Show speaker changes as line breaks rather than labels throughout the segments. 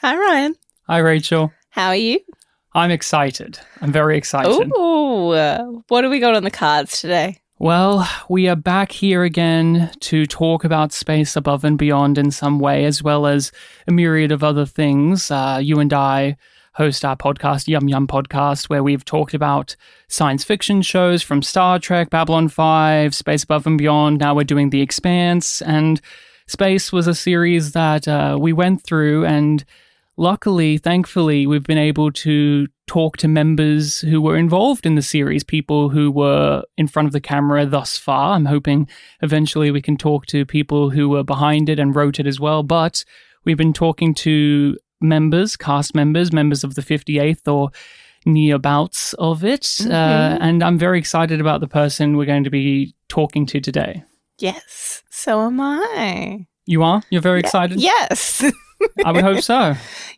Hi, Ryan.
Hi, Rachel.
How are you?
I'm excited. I'm very excited.
Oh, what do we got on the cards today?
Well, we are back here again to talk about space above and beyond in some way, as well as a myriad of other things. You and I host our podcast, Yum Yum Podcast, where we've talked about science fiction shows from Star Trek, Babylon 5, Space Above and Beyond. Now we're doing The Expanse, and Space was a series that we went through, and luckily, thankfully, we've been able to talk to members who were involved in the series, people who were in front of the camera thus far. I'm hoping eventually we can talk to people who were behind it and wrote it as well. But we've been talking to cast members of the 58th or nearabouts of it.
Mm-hmm.
And I'm very excited about the person we're going to be talking to today.
Yes, so am I.
You are? You're very excited?
Yes.
I would hope so.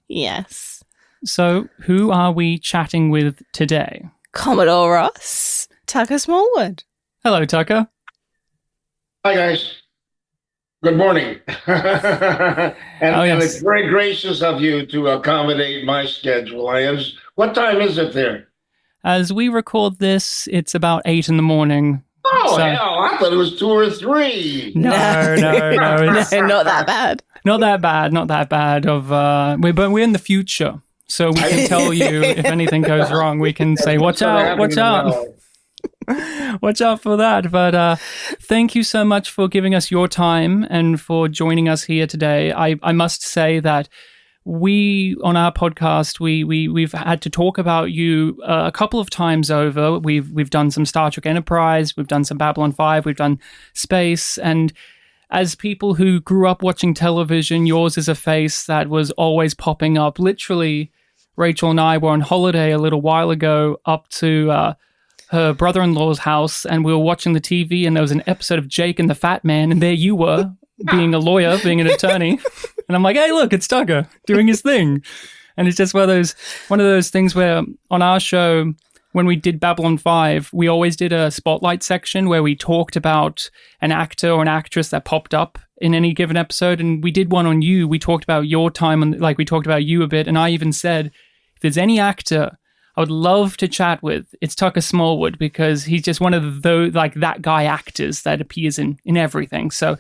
Yes.
So, who are we chatting with today?
Commodore Ross, Tucker Smallwood.
Hello, Tucker.
Hi, guys. Good morning. And it's very gracious of you to accommodate my schedule. What time is it there?
As we record this, it's about 8 in the morning.
Oh, hell, I thought it was 2 or 3.
No.
Not that bad.
Not that bad. But we're in the future. So we can tell you if anything goes wrong. We can say, watch out. Watch out for that. But thank you so much for giving us your time and for joining us here today. I must say that we, on our podcast, we've had to talk about you a couple of times over. We've done some Star Trek Enterprise. We've done some Babylon 5. We've done Space. And as people who grew up watching television, yours is a face that was always popping up. Literally, Rachel and I were on holiday a little while ago up to her brother-in-law's house, and we were watching the TV, and there was an episode of Jake and the Fat Man, and there you were, being a lawyer, being an attorney. And I'm like, hey, look, it's Tucker doing his thing. And it's just one of those things where on our show, when we did Babylon 5, we always did a spotlight section where we talked about an actor or an actress that popped up in any given episode. And we did one on you. We talked about your time, and we talked about you a bit. And I even said, if there's any actor I would love to chat with, it's Tucker Smallwood, because he's just one of those, that guy actors that appears in everything. So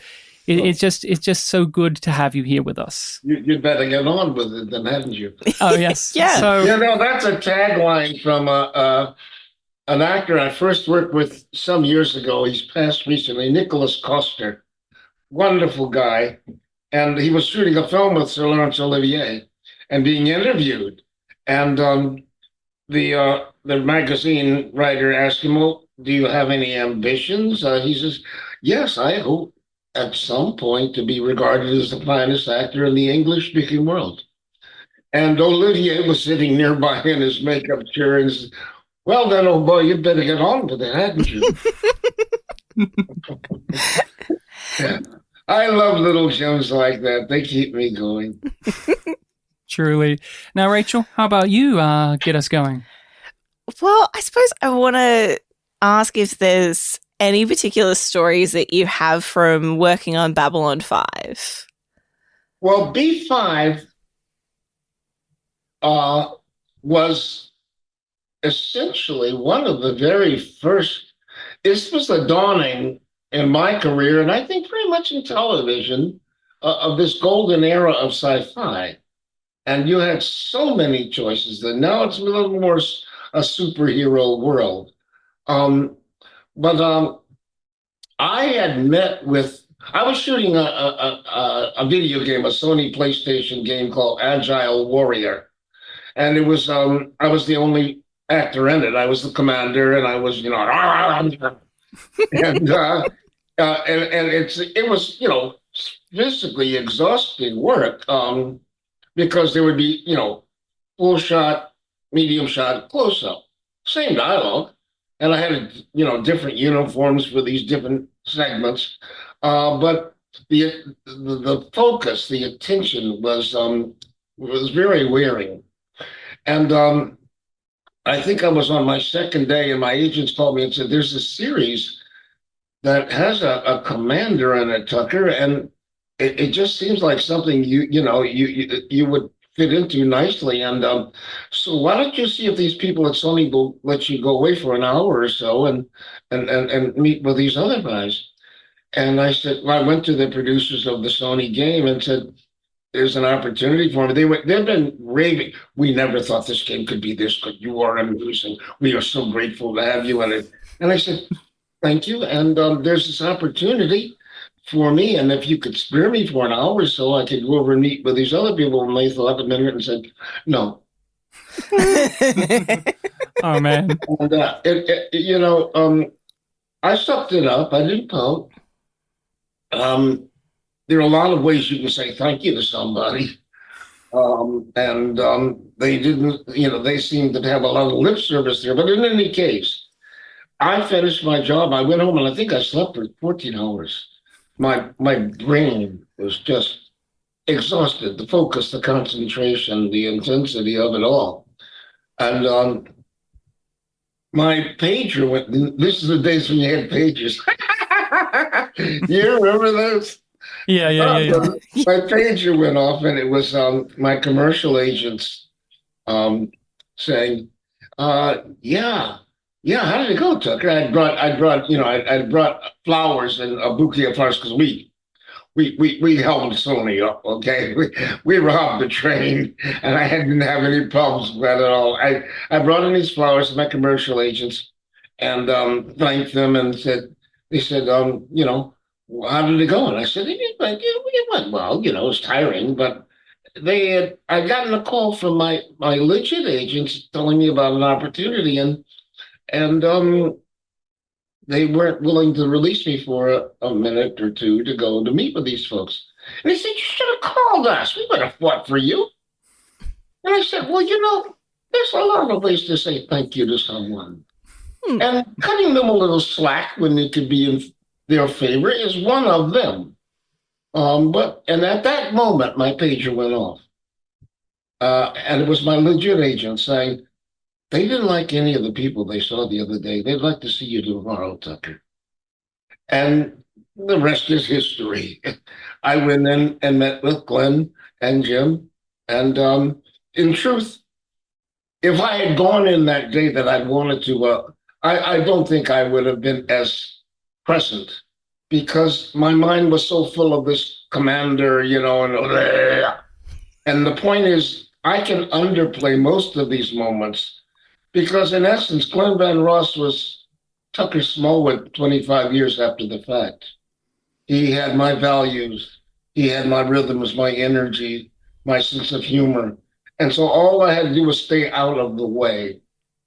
it's just so good to have you here with us.
You'd better get on with it then, hadn't you?
Oh, yes.
Yeah.
So,
that's a tagline from an actor I first worked with some years ago. He's passed recently, Nicholas Coster. Wonderful guy. And he was shooting a film with Sir Laurence Olivier and being interviewed. And the magazine writer asked him, well, do you have any ambitions? He says, yes, I hope at some point to be regarded as the finest actor in the English-speaking world. And Olivier was sitting nearby in his makeup chair and said, well then, oh boy, you'd better get on with it, hadn't you? Yeah. I love little gems like that. They keep me going.
Truly. Now, Rachel, how about you get us going?
Well, I suppose I want to ask if there's any particular stories that you have from working on Babylon 5.
Well, B5 was essentially one of the very first. This was the dawning in my career, and I think pretty much in television, of this golden era of sci-fi. And you had so many choices. And now it's a little more a superhero world. But I had met with, I was shooting a video game, a Sony PlayStation game called Agile Warrior. And it was, I was the only actor in it. I was the commander, and I was, and it was, physically exhausting work, because there would be, full shot, medium shot, close up, same dialogue. And I had, different uniforms for these different segments. But the focus, the attention was very wearing. And I think I was on my second day, and my agents called me and said, there's a series that has a commander in it, Tucker, and it just seems like something you would fit into nicely. And so why don't you see if these people at Sony will let you go away for an hour or so and meet with these other guys? And I said, well, I went to the producers of the Sony game and said, there's an opportunity for me. They've been raving. We never thought this game could be this good. You are amazing. We are so grateful to have you in it. And I said, thank you. And there's this opportunity for me. And if you could spare me for an hour or so, I could go over and meet with these other people. And they thought a minute and said, no.
Oh, man.
And, I sucked it up. I didn't pout. There are a lot of ways you can say thank you to somebody. They didn't, they seemed to have a lot of lip service there. But in any case, I finished my job. I went home and I think I slept for 14 hours. My brain was just exhausted, the focus, the concentration, the intensity of it all. And my pager went, this is the days when you had pagers. You remember those?
Yeah.
My pager went off, and it was my commercial agents saying, "Yeah, how did it go, Tucker?" I brought flowers and a bouquet of flowers because we held Sony up. Okay, we robbed the train, and I didn't have any problems with that at all. I brought in these flowers to my commercial agents and thanked them and they said, how did it go? And I said, it went well. It was tiring, but I'd gotten a call from my legit agents telling me about an opportunity, and they weren't willing to release me for a minute or two to go to meet with these folks. And they said, you should have called us. We would have fought for you. And I said, well, there's a lot of ways to say thank you to someone. And cutting them a little slack when it could be in their favor is one of them. And at that moment, my pager went off. And it was my legit agent saying, they didn't like any of the people they saw the other day. They'd like to see you tomorrow, Tucker. And the rest is history. I went in and met with Glenn and Jim. And in truth, if I had gone in that day that I'd wanted to, I don't think I would have been as present because my mind was so full of this commander, and the point is I can underplay most of these moments because in essence, Glenn Van Ross was Tucker Smallwood 25 years after the fact. He had my values. He had my rhythms, my energy, my sense of humor. And so all I had to do was stay out of the way.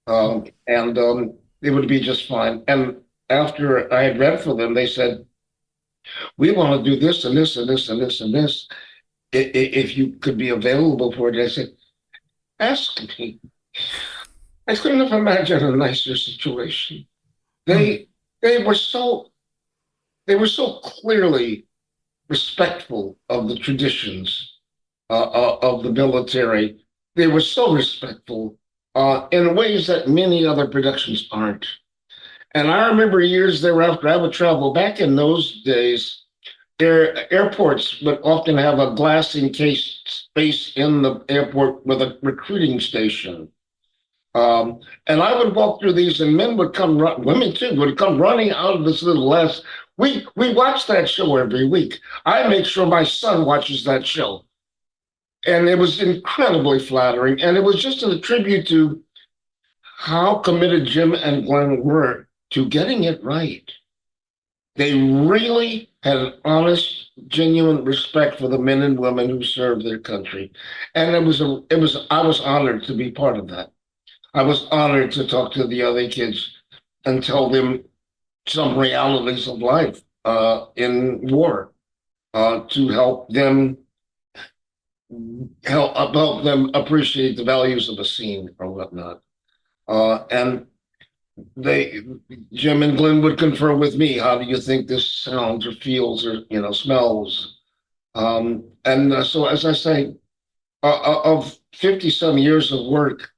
It would be just fine. And after I had read for them, they said, we want to do this and this and this and this and this. If you could be available for it. I said, ask me. I couldn't have imagined a nicer situation. They were so clearly respectful of the traditions of the military. They were so respectful in ways that many other productions aren't. And I remember years thereafter, I would travel. Back in those days, their airports would often have a glass encased space in the airport with a recruiting station. And I would walk through these, and men would come, women too, would come running out of this little glass. We watch that show every week. I make sure my son watches that show. And it was incredibly flattering. And it was just a tribute to how committed Jim and Glenn were to getting it right. They really had an honest, genuine respect for the men and women who served their country. And I was honored to be part of that. I was honored to talk to the other kids and tell them some realities of life in war to help them appreciate the values of a scene or whatnot. And Jim and Glenn would confer with me. How do you think this sounds or feels or smells? So, as I say, of 50 some years of work,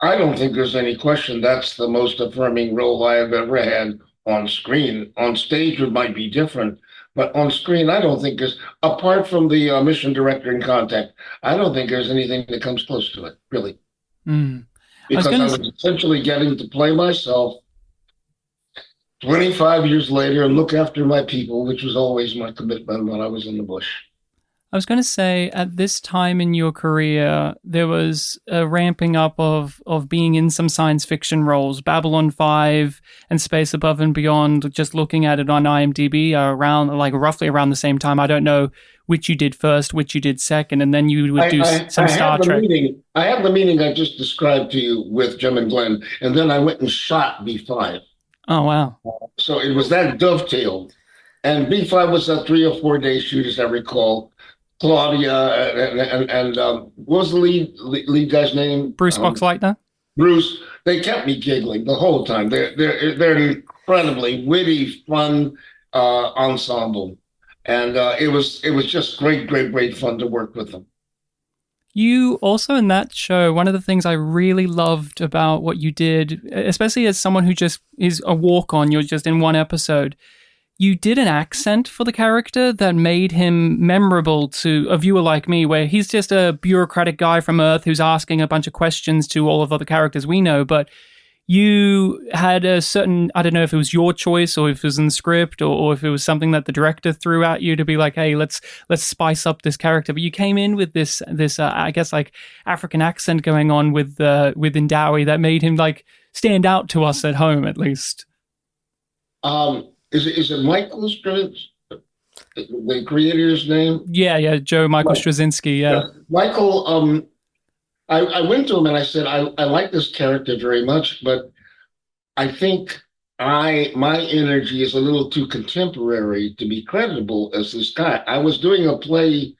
I don't think there's any question that's the most affirming role I have ever had on screen. On stage, it might be different, But on screen, I don't think there's, apart from the mission director in Contact, I don't think there's anything that comes close to it, really.
Mm.
Because I was essentially getting to play myself 25 years later and look after my people, which was always my commitment when I was in the bush.
I was going to say, at this time in your career, there was a ramping up of being in some science fiction roles. Babylon 5 and Space Above and Beyond, just looking at it on IMDb, are around, like, roughly around the same time. I don't know which you did first, which you did second, and then you would do some Star Trek.
I had the meeting I just described to you with Jim and Glenn, and then I went and shot B5.
Oh, wow.
So it was that dovetailed. And B5 was a 3 or 4 day shoot, as I recall. Claudia and what was the lead guy's name?
Bruce Boxleitner.
Bruce. They kept me giggling the whole time. They're an incredibly witty, fun ensemble, and it was just great fun to work with them.
You also, in that show, one of the things I really loved about what you did, especially as someone who just is a walk-on, you're just in one episode, you did an accent for the character that made him memorable to a viewer like me, where he's just a bureaucratic guy from Earth who's asking a bunch of questions to all of other characters we know, but you had a certain, I don't know if it was your choice or if it was in the script or if it was something that the director threw at you to be like, hey, let's spice up this character. But you came in with this I guess, like, African accent going on with Indawi that made him, like, stand out to us at home, at least.
Is it Michael the creator's name?
Yeah, Joe Michael Straczynski, yeah.
Michael, I went to him and I said, I like this character very much, but I think my energy is a little too contemporary to be credible as this guy. I was doing a play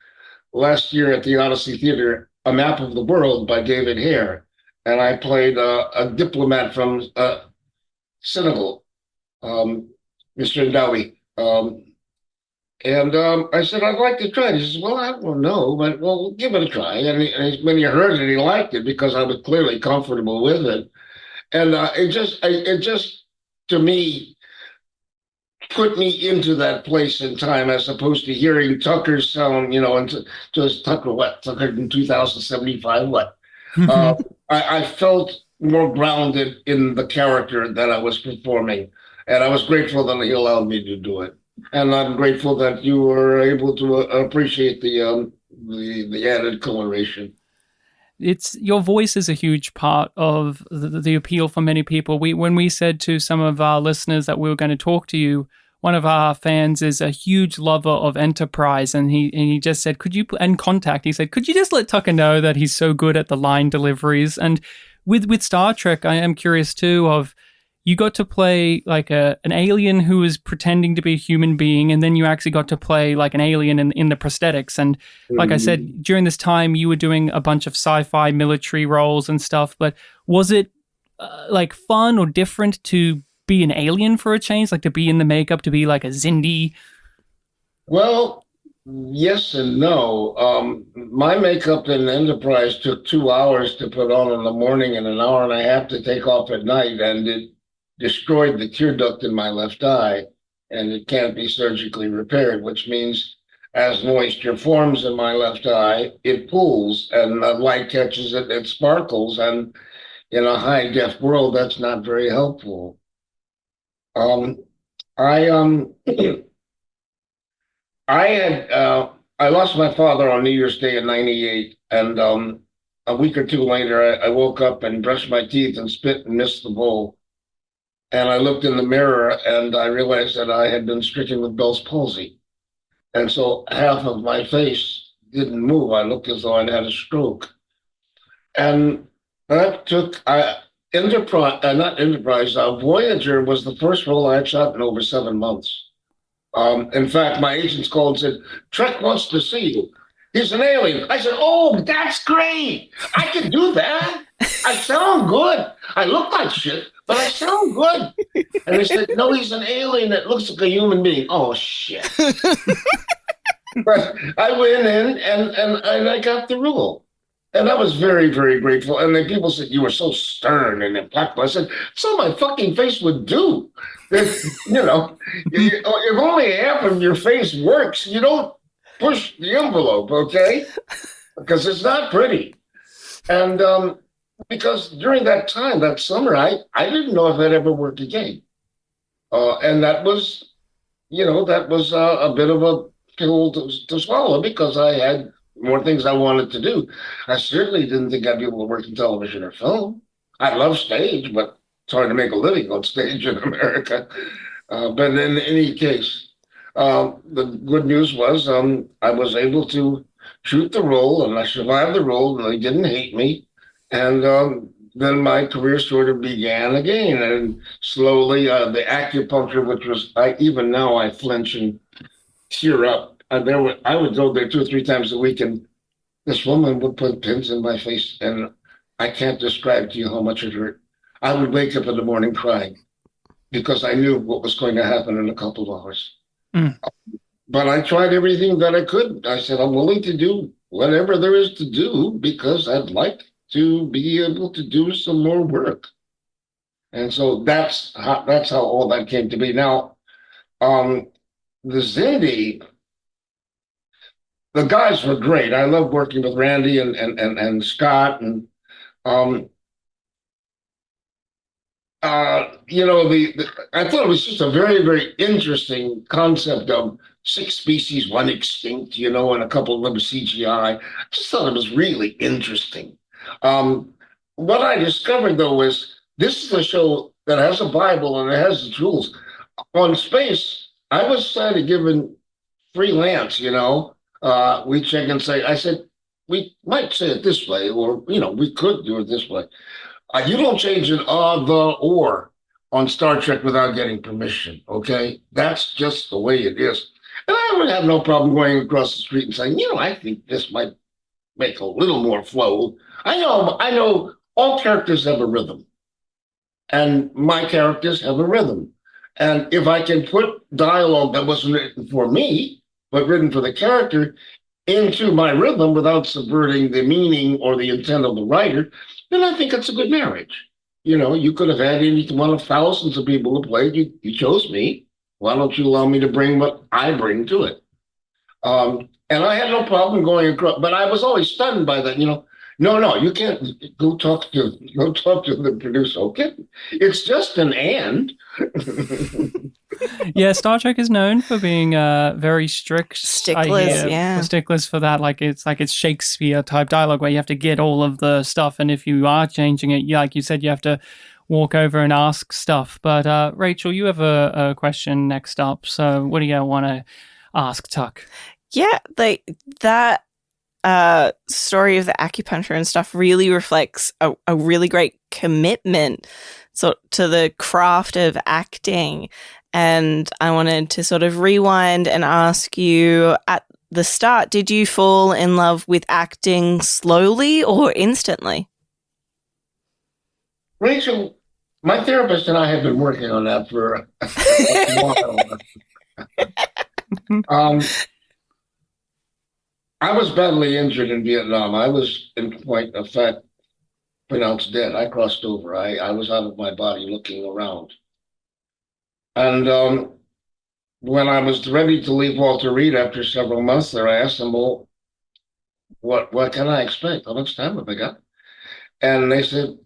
last year at the Odyssey Theater, A Map of the World by David Hare, and I played a diplomat from Senegal, Mr. Ndawi. I said, I'd like to try it. He says, well, I don't know, but we'll give it a try. And when he heard it, he liked it because I was clearly comfortable with it. And it just, to me, put me into that place and time as opposed to hearing Tucker's sound, and just Tucker, what? Tucker in 2075, what? I felt more grounded in the character that I was performing. And I was grateful that he allowed me to do it. And I'm grateful that you were able to appreciate the added coloration.
Your voice is a huge part of the appeal for many people. When we said to some of our listeners that we were going to talk to you, one of our fans is a huge lover of Enterprise, and he just said, Contact, he said, could you just let Tucker know that he's so good at the line deliveries? And with Star Trek, I am curious too of, you got to play like an alien who was pretending to be a human being, and then you actually got to play like an alien in the prosthetics. And like I said, during this time, you were doing a bunch of sci-fi military roles and stuff, but was it like fun or different to be an alien for a change, like to be in the makeup, to be like a Xindi?
Well, yes and no. My makeup in Enterprise took 2 hours to put on in the morning and an hour and a half to take off at night, and it destroyed the tear duct in my left eye, and it can't be surgically repaired, which means as moisture forms in my left eye, it pools, and the light catches it, it sparkles, and in a high-def world, that's not very helpful. I lost my father on New Year's Day in '98, and a week or two later, I woke up and brushed my teeth and spit and missed the bowl. And I looked in the mirror and I realized that I had been stricken with Bell's palsy. And so half of my face didn't move. I looked as though I'd had a stroke. And that took, Voyager was the first role I had shot in over 7 months. In fact, my agents called and said, Trek wants to see you. He's an alien. I said, oh, that's great. I can do that. I sound good. I look like shit, but I sound good. And they said, no, he's an alien that looks like a human being. Oh, shit. But I went in and I got the role. And I was very, very grateful. And then people said, you were so stern and implacable. I said, that's all my fucking face would do. That, if only half of your face works, you don't push the envelope, okay? Because it's not pretty. And because during that time, that summer, I didn't know if I'd ever work again. And that was, a bit of a pill to swallow because I had more things I wanted to do. I certainly didn't think I'd be able to work in television or film. I love stage, but it's hard to make a living on stage in America. But in any case, the good news was I was able to shoot the role, and I survived the role, and they didn't hate me. And then my career sort of began again, and slowly the acupuncture, which was even now I flinch and tear up. I would go there 2 or 3 times a week, and this woman would put pins in my face, and I can't describe to you how much it hurt. I would wake up in the morning crying because I knew what was going to happen in a couple of hours.
Mm.
But I tried everything that I could. I said, I'm willing to do whatever there is to do because I'd like to be able to do some more work. And so that's how all that came to be. Now, the Zindi, the guys were great. I loved working with Randy and Scott and I thought it was just a very, very interesting concept of 6 species, one extinct, and a couple of them CGI. I just thought it was really interesting. What I discovered, though, was this is a show that has a Bible and it has the rules. On space, I was kind of given freelance, we check and say, I said, we might say it this way, or, we could do it this way. You don't change an the, or on Star Trek without getting permission, okay? That's just the way it is. And I would have no problem going across the street and saying, I think this might make a little more flow. I know all characters have a rhythm, and my characters have a rhythm. And if I can put dialogue that wasn't written for me, but written for the character into my rhythm without subverting the meaning or the intent of the writer, then I think it's a good marriage. You could have had any one of thousands of people who played. You chose me. Why don't you allow me to bring what I bring to it? And I had no problem going across, but I was always stunned by that. No, you can't go talk to the producer. Okay, it's just an and.
Yeah, Star Trek is known for being very strict.
Sticklers, yeah.
Sticklers for that. It's Shakespeare type dialogue where you have to get all of the stuff, and if you are changing it, like you said, you have to walk over and ask stuff. But Rachel, you have a question next up. So what do you want to ask Tuck?
Yeah, that story of the acupuncture and stuff really reflects a really great commitment to the craft of acting. And I wanted to sort of rewind and ask you, at the start, did you fall in love with acting slowly or instantly?
Rachel, my therapist and I have been working on that for a while. I was badly injured in Vietnam. I was, in point of fact, pronounced dead. I crossed over. I was out of my body looking around. And when I was ready to leave Walter Reed after several months there, I asked them, well, what can I expect? How much time have I got? And they said,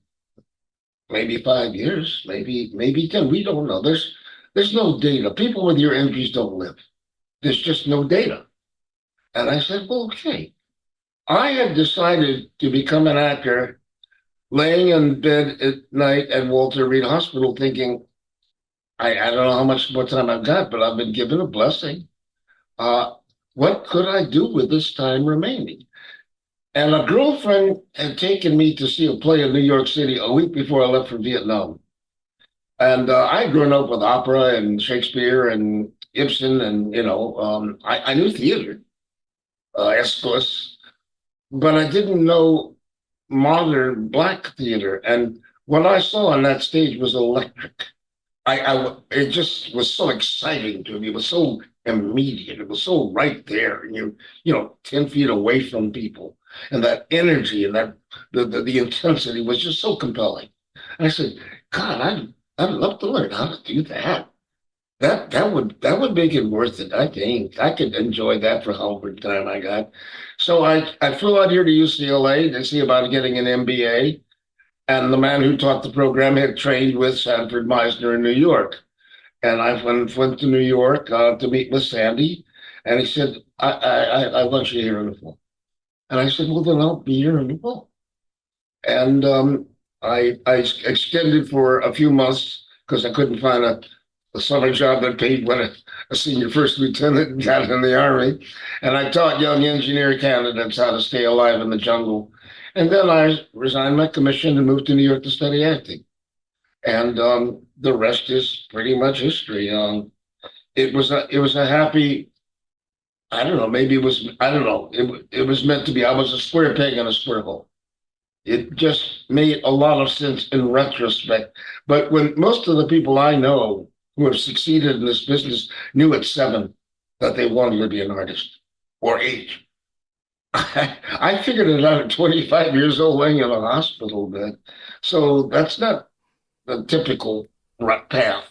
maybe 5 years, maybe 10. We don't know. There's no data. People with your injuries don't live. There's just no data. And I said, well, okay. I had decided to become an actor laying in bed at night at Walter Reed Hospital thinking, I don't know how much more time I've got, but I've been given a blessing. What could I do with this time remaining? And a girlfriend had taken me to see a play in New York City a week before I left for Vietnam. And I'd grown up with opera and Shakespeare and Ibsen, and, I knew theater, Aeschylus, but I didn't know modern Black theater. And what I saw on that stage was electric. It just was so exciting to me. It was so immediate. It was so right there, and 10 feet away from people. and that energy and that the intensity was just so compelling. And I said, God, I'd love to learn how to do that. That would make it worth it. I think I could enjoy that for however time I got. So I flew out here to UCLA to see about getting an MBA. And the man who taught the program had trained with Sanford Meisner in New York. And I went to New York to meet with Sandy. And he said, I want you here in the fall. And I said, well, then I'll be here in the fall. And I extended for a few months because I couldn't find a summer job that paid what a senior first lieutenant got in the Army. And I taught young engineer candidates how to stay alive in the jungle. And then I resigned my commission and moved to New York to study acting. And the rest is pretty much history. It was a happy, I don't know, maybe it was, I don't know, it was meant to be. I was a square peg in a square hole. It just made a lot of sense in retrospect. But when most of the people I know who have succeeded in this business knew at 7 that they wanted to be an artist, or 8. I figured it out at 25 years old laying in a hospital bed. So that's not the typical path.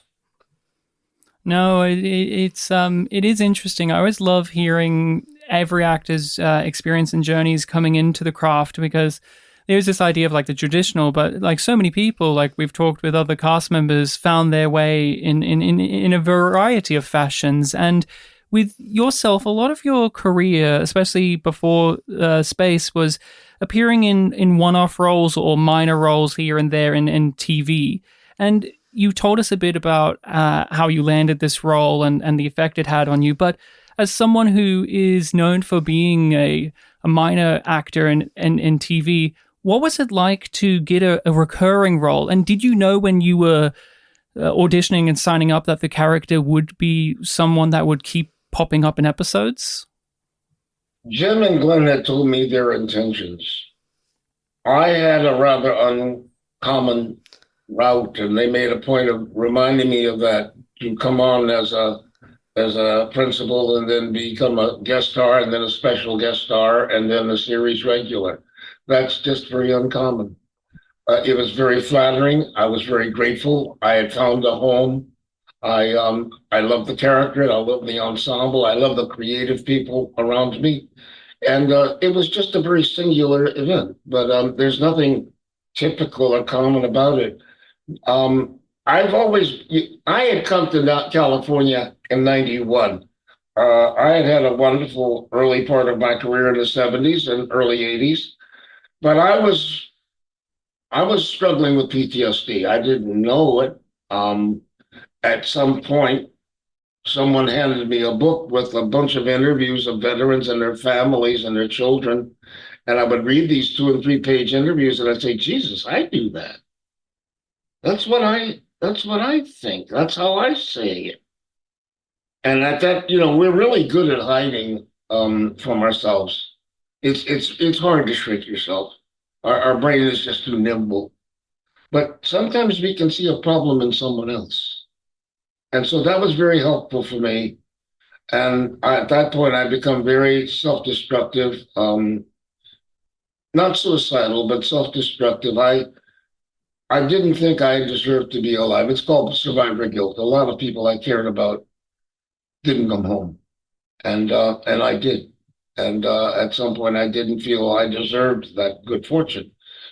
No, it is interesting. I always love hearing every actor's experience and journeys coming into the craft, because there's this idea of like the traditional, but like so many people, like we've talked with other cast members, found their way in a variety of fashions. And with yourself, a lot of your career, especially before Space, was appearing in one-off roles or minor roles here and there in TV. And you told us a bit about how you landed this role and the effect it had on you. But as someone who is known for being a minor actor in TV, what was it like to get a recurring role? And did you know when you were auditioning and signing up that the character would be someone that would keep popping up in episodes?
Jim and Glenn had told me their intentions. I had a rather uncommon route, and they made a point of reminding me of that, to come on as a principal and then become a guest star and then a special guest star and then a series regular. That's just very uncommon. It was very flattering. I was very grateful. I had found a home. I love the character. I love the ensemble. I love the creative people around me. And it was just a very singular event, but there's nothing typical or common about it. I had come to California in 91. I had a wonderful early part of my career in the 70s and early 80s, but I was struggling with PTSD. I didn't know it. At some point, someone handed me a book with a bunch of interviews of veterans and their families and their children. And I would read these 2 and 3 page interviews and I'd say, Jesus, I do that. That's what I think. That's how I say it. And at that, we're really good at hiding from ourselves. It's hard to shrink yourself. Our brain is just too nimble. But sometimes we can see a problem in someone else. And so that was very helpful for me. And at that point, I become very self-destructive, not suicidal, but self-destructive. I didn't think I deserved to be alive. It's called survivor guilt. A lot of people I cared about didn't come home, and I did. And at some point, I didn't feel I deserved that good fortune.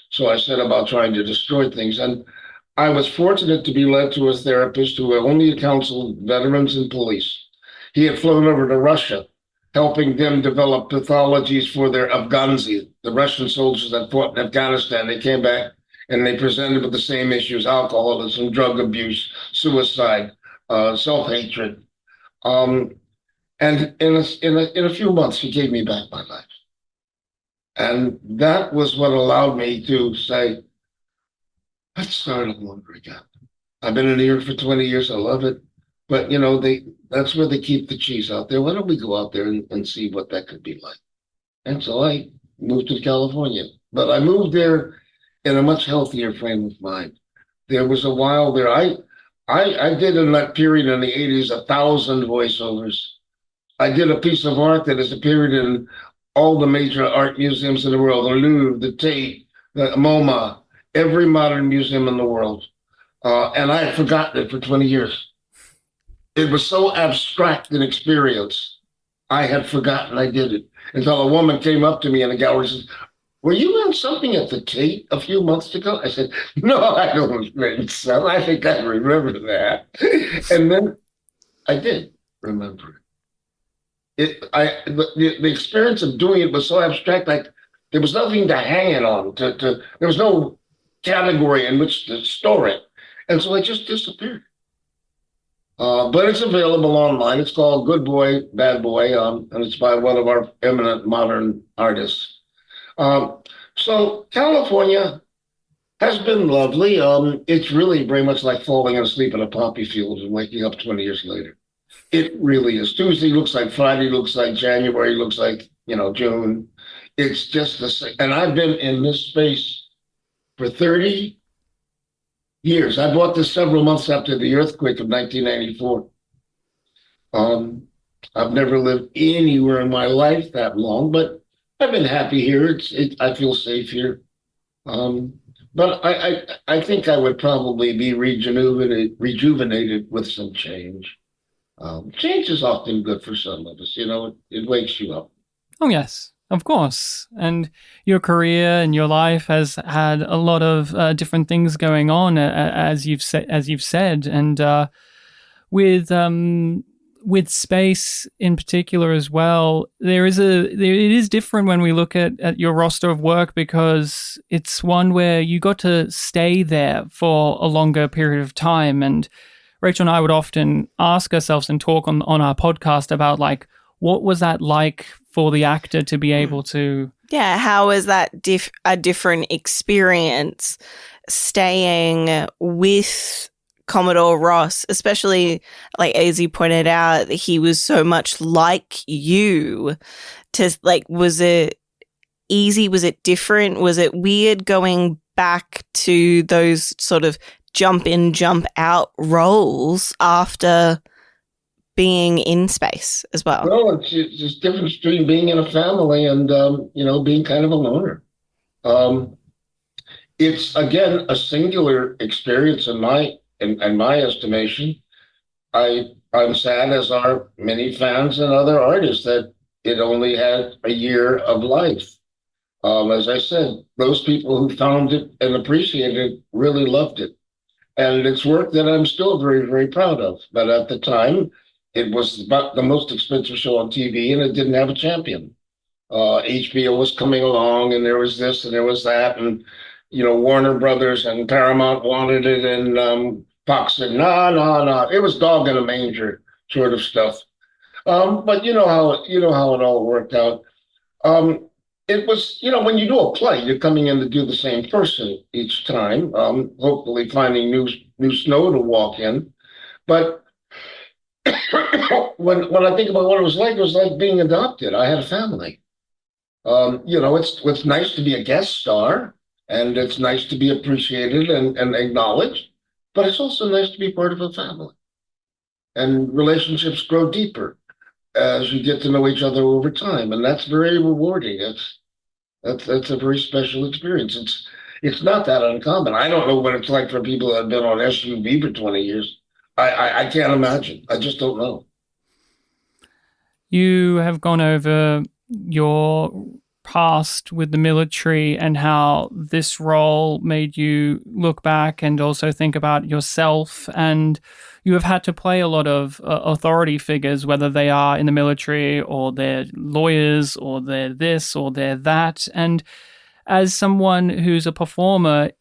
So I set about trying to destroy things. And I was fortunate to be led to a therapist who only counseled veterans and police. He had flown over to Russia, helping them develop pathologies for their Afghanzi, the Russian soldiers that fought in Afghanistan. They came back and they presented with the same issues: alcoholism, drug abuse, suicide, self-hatred. And in a few months, he gave me back my life. And that was what allowed me to say, let's start all over again. I've been in New York for 20 years. I love it. But, that's where they keep the cheese out there. Why don't we go out there and see what that could be like? And so I moved to California. But I moved there in a much healthier frame of mind. There was a while there. I did in that period in the 80s 1,000 voiceovers. I did a piece of art that has appeared in all the major art museums in the world, the Louvre, the Tate, the MoMA, every modern museum in the world. And I had forgotten it for 20 years. It was so abstract an experience. I had forgotten I did it until a woman came up to me in the gallery and says, "Were you in something at the Tate a few months ago?" I said, "No, I don't think so. I think I remember that." And then I did remember the experience of doing it was so abstract, like there was nothing to hang it on. There was no category in which to store it, and so it just disappeared. But it's available online. It's called Good Boy, Bad Boy, and it's by one of our eminent modern artists. Um, so California has been lovely. It's really very much like falling asleep in a poppy field and waking up 20 years later. It really is. Tuesday looks like Friday, looks like January, looks like, June. It's just the same. And I've been in this space for 30 years. I bought this several months after the earthquake of 1994. I've never lived anywhere in my life that long, but I've been happy here. I feel safe here. But I think I would probably be rejuvenated with some change. Change is often good for some of us. It wakes you up.
Oh, yes, of course. And your career and your life has had a lot of different things going on, as you've said, and with space in particular as well. It is different when we look at your roster of work, because it's one where you got to stay there for a longer period of time. And Rachel and I would often ask ourselves and talk on our podcast about, like, what was that like for the actor to be able to...
Yeah, how was that a different experience staying with Commodore Ross, especially, like, as you pointed out, he was so much like you. Was it easy? Was it different? Was it weird going back to those sort of jump in, jump out roles after being in space as well?
Well, it's just difference between being in a family and being kind of a loner. It's again a singular experience in my estimation. I'm sad, as are many fans and other artists, that it only had a year of life. As I said, those people who found it and appreciated it really loved it. And it's work that I'm still very, very proud of. But at the time, it was about the most expensive show on TV, and it didn't have a champion. HBO was coming along, and there was this and there was that, and Warner Brothers and Paramount wanted it, and Fox said, no, no, no. It was dog in a manger sort of stuff. But you know how it all worked out. It was, when you do a play, you're coming in to do the same person each time, hopefully finding new snow to walk in. But when I think about what it was like being adopted. I had a family. It's nice to be a guest star, and it's nice to be appreciated and acknowledged, but it's also nice to be part of a family. And relationships grow deeper as you get to know each other over time, and that's very rewarding. That's a very special experience. It's not that uncommon. I don't know what it's like for people that have been on SUV for 20 years. I can't imagine. I just don't know.
You have gone over your past with the military and how this role made you look back and also think about yourself. And you have had to play a lot of authority figures, whether they are in the military or they're lawyers or they're this or they're that. And as someone who's a performer,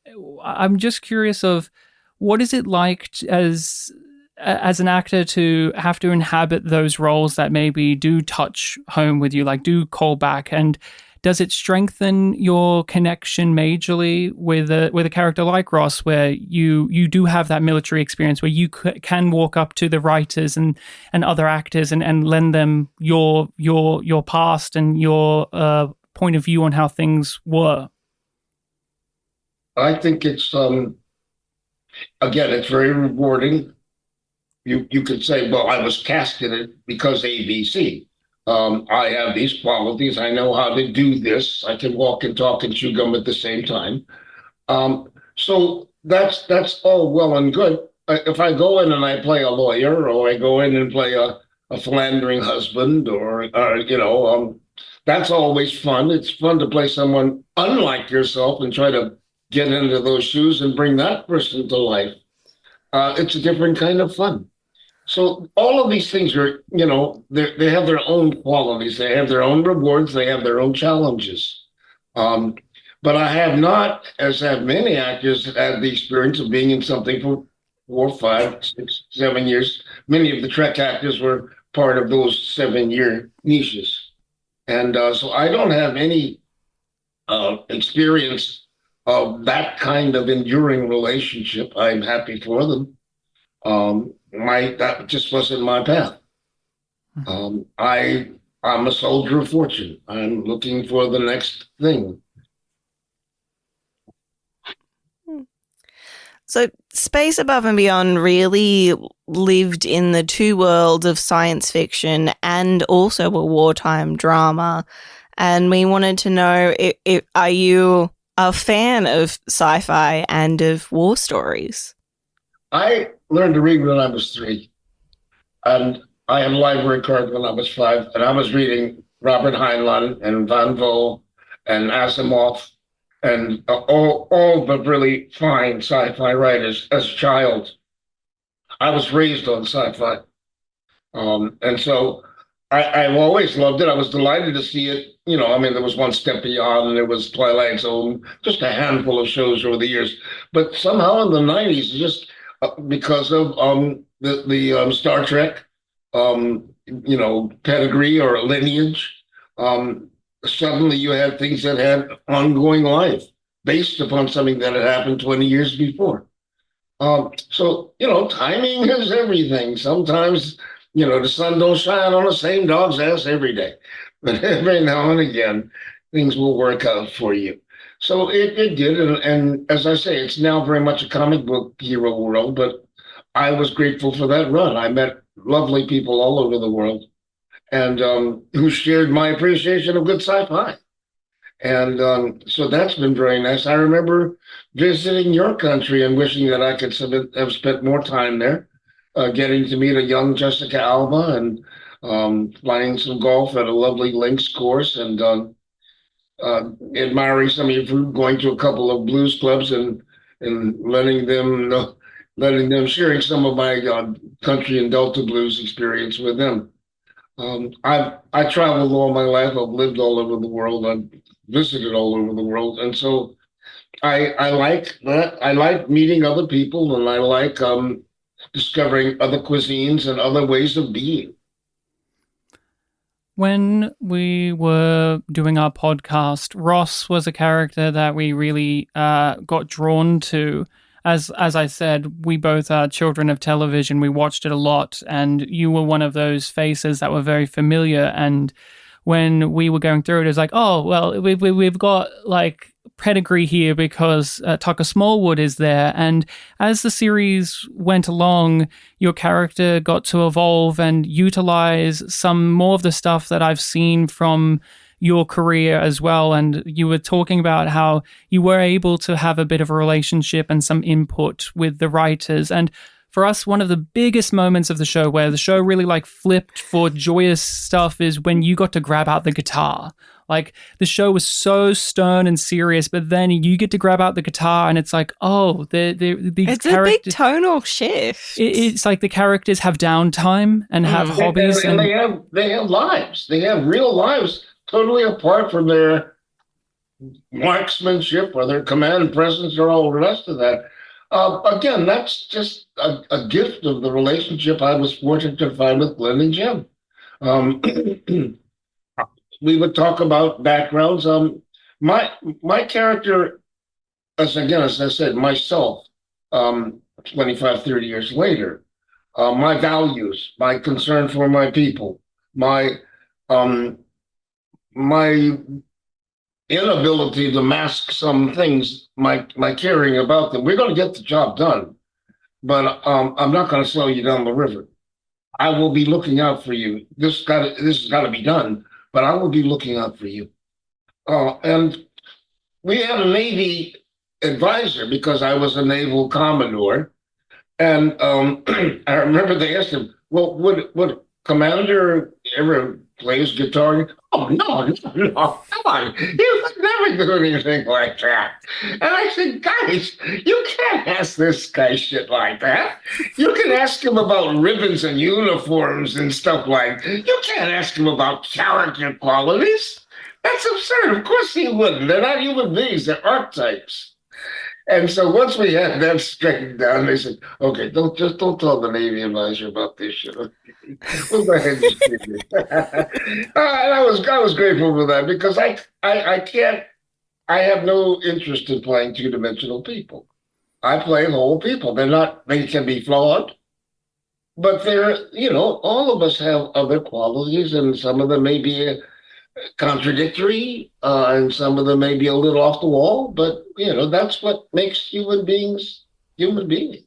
I'm just curious of what is it like as an actor to have to inhabit those roles that maybe do touch home with you, like do call back, and does it strengthen your connection majorly with a character like Ross, where you do have that military experience, where you can walk up to the writers and other actors and lend them your past and your point of view on how things were?
I think it's again, it's very rewarding. You could say, well, I was cast in it because ABC. I have these qualities. I know how to do this. I can walk and talk and chew gum at the same time. So that's all well and good. If I go in and I play a lawyer, or I go in and play a philandering husband, that's always fun. It's fun to play someone unlike yourself and try to get into those shoes and bring that person to life. It's a different kind of fun. So all of these things are, they have their own qualities. They have their own rewards. They have their own challenges. Um, but I have not, as have many actors, had the experience of being in something for 4, 5, 6, 7 years. Many of the Trek actors were part of those 7-year niches. And so I don't have any experience of that kind of enduring relationship. I'm happy for them. That just wasn't my path. I'm a soldier of fortune. I'm looking for the next thing.
So Space Above and Beyond really lived in the two worlds of science fiction and also a wartime drama. And we wanted to know, are you a fan of sci-fi and of war stories?
I learned to read when I was 3, and I had a library card when I was 5, and I was reading Robert Heinlein and Van Vogt and Asimov and all the really fine sci-fi writers as a child. I was raised on sci-fi. And so I've always loved it. I was delighted to see it. There was One Step Beyond, and there was Twilight Zone, just a handful of shows over the years. But somehow in the 90s, just because of the Star Trek, pedigree or lineage, suddenly you had things that had ongoing life based upon something that had happened 20 years before. So, timing is everything. Sometimes, the sun don't shine on the same dog's ass every day, but every now and again, things will work out for you. So it did. And as I say, it's now very much a comic book hero world, but I was grateful for that run. I met lovely people all over the world, and who shared my appreciation of good sci-fi. And so that's been very nice. I remember visiting your country and wishing that I could have spent more time there, getting to meet a young Jessica Alba and playing some golf at a lovely links course, and admiring some of your food, going to a couple of blues clubs and letting them sharing some of my country and Delta blues experience with them. I traveled all my life. I've lived all over the world. I've visited all over the world, and so I like that. I like meeting other people, and I like discovering other cuisines and other ways of being.
When we were doing our podcast, Ross was a character that we really got drawn to. As I said, we both are children of television. We watched it a lot, and you were one of those faces that were very familiar. And when we were going through it, it was like, oh, well, we've got like pedigree here because Tucker Smallwood is there. And as the series went along, your character got to evolve and utilize some more of the stuff that I've seen from your career as well. And you were talking about how you were able to have a bit of a relationship and some input with the writers. And for us, one of the biggest moments of the show where the show really like flipped for joyous stuff is when you got to grab out the guitar. Like the show was so stern and serious, but then you get to grab out the guitar and it's like, oh,
it's a big tonal shift.
It's like the characters have downtime and have hobbies.
And they have lives. They have real lives totally apart from their marksmanship or their command presence or all the rest of that. Again, that's just a gift of the relationship I was fortunate to find with Glenn and Jim. We would talk about backgrounds. My character, as I said, myself, 25, 30 years later, my values, my concern for my people, my inability to mask some things, my caring about them. We're going to get the job done, but I'm not going to slow you down the river. I will be looking out for you. This has got to be done, but I will be looking out for you. And we had a Navy advisor because I was a naval Commodore. And I remember they asked him, well, would Commander ever plays guitar? Oh, no, come on. You would never do anything like that. And I said, guys, you can't ask this guy shit like that. You can ask him about ribbons and uniforms and stuff like that. You can't ask him about character qualities. That's absurd. Of course he wouldn't. They're not human beings. They're archetypes. And so once we had that straightened down, they said, "Okay, don't tell the Navy advisor about this shit. We'll go ahead and just do it." And I was grateful for that because I can't. I have no interest in playing two-dimensional people. I play whole people. They can be flawed, but all of us have other qualities, and some of them may be contradictory, and some of them may be a little off the wall, but that's what makes human beings human beings.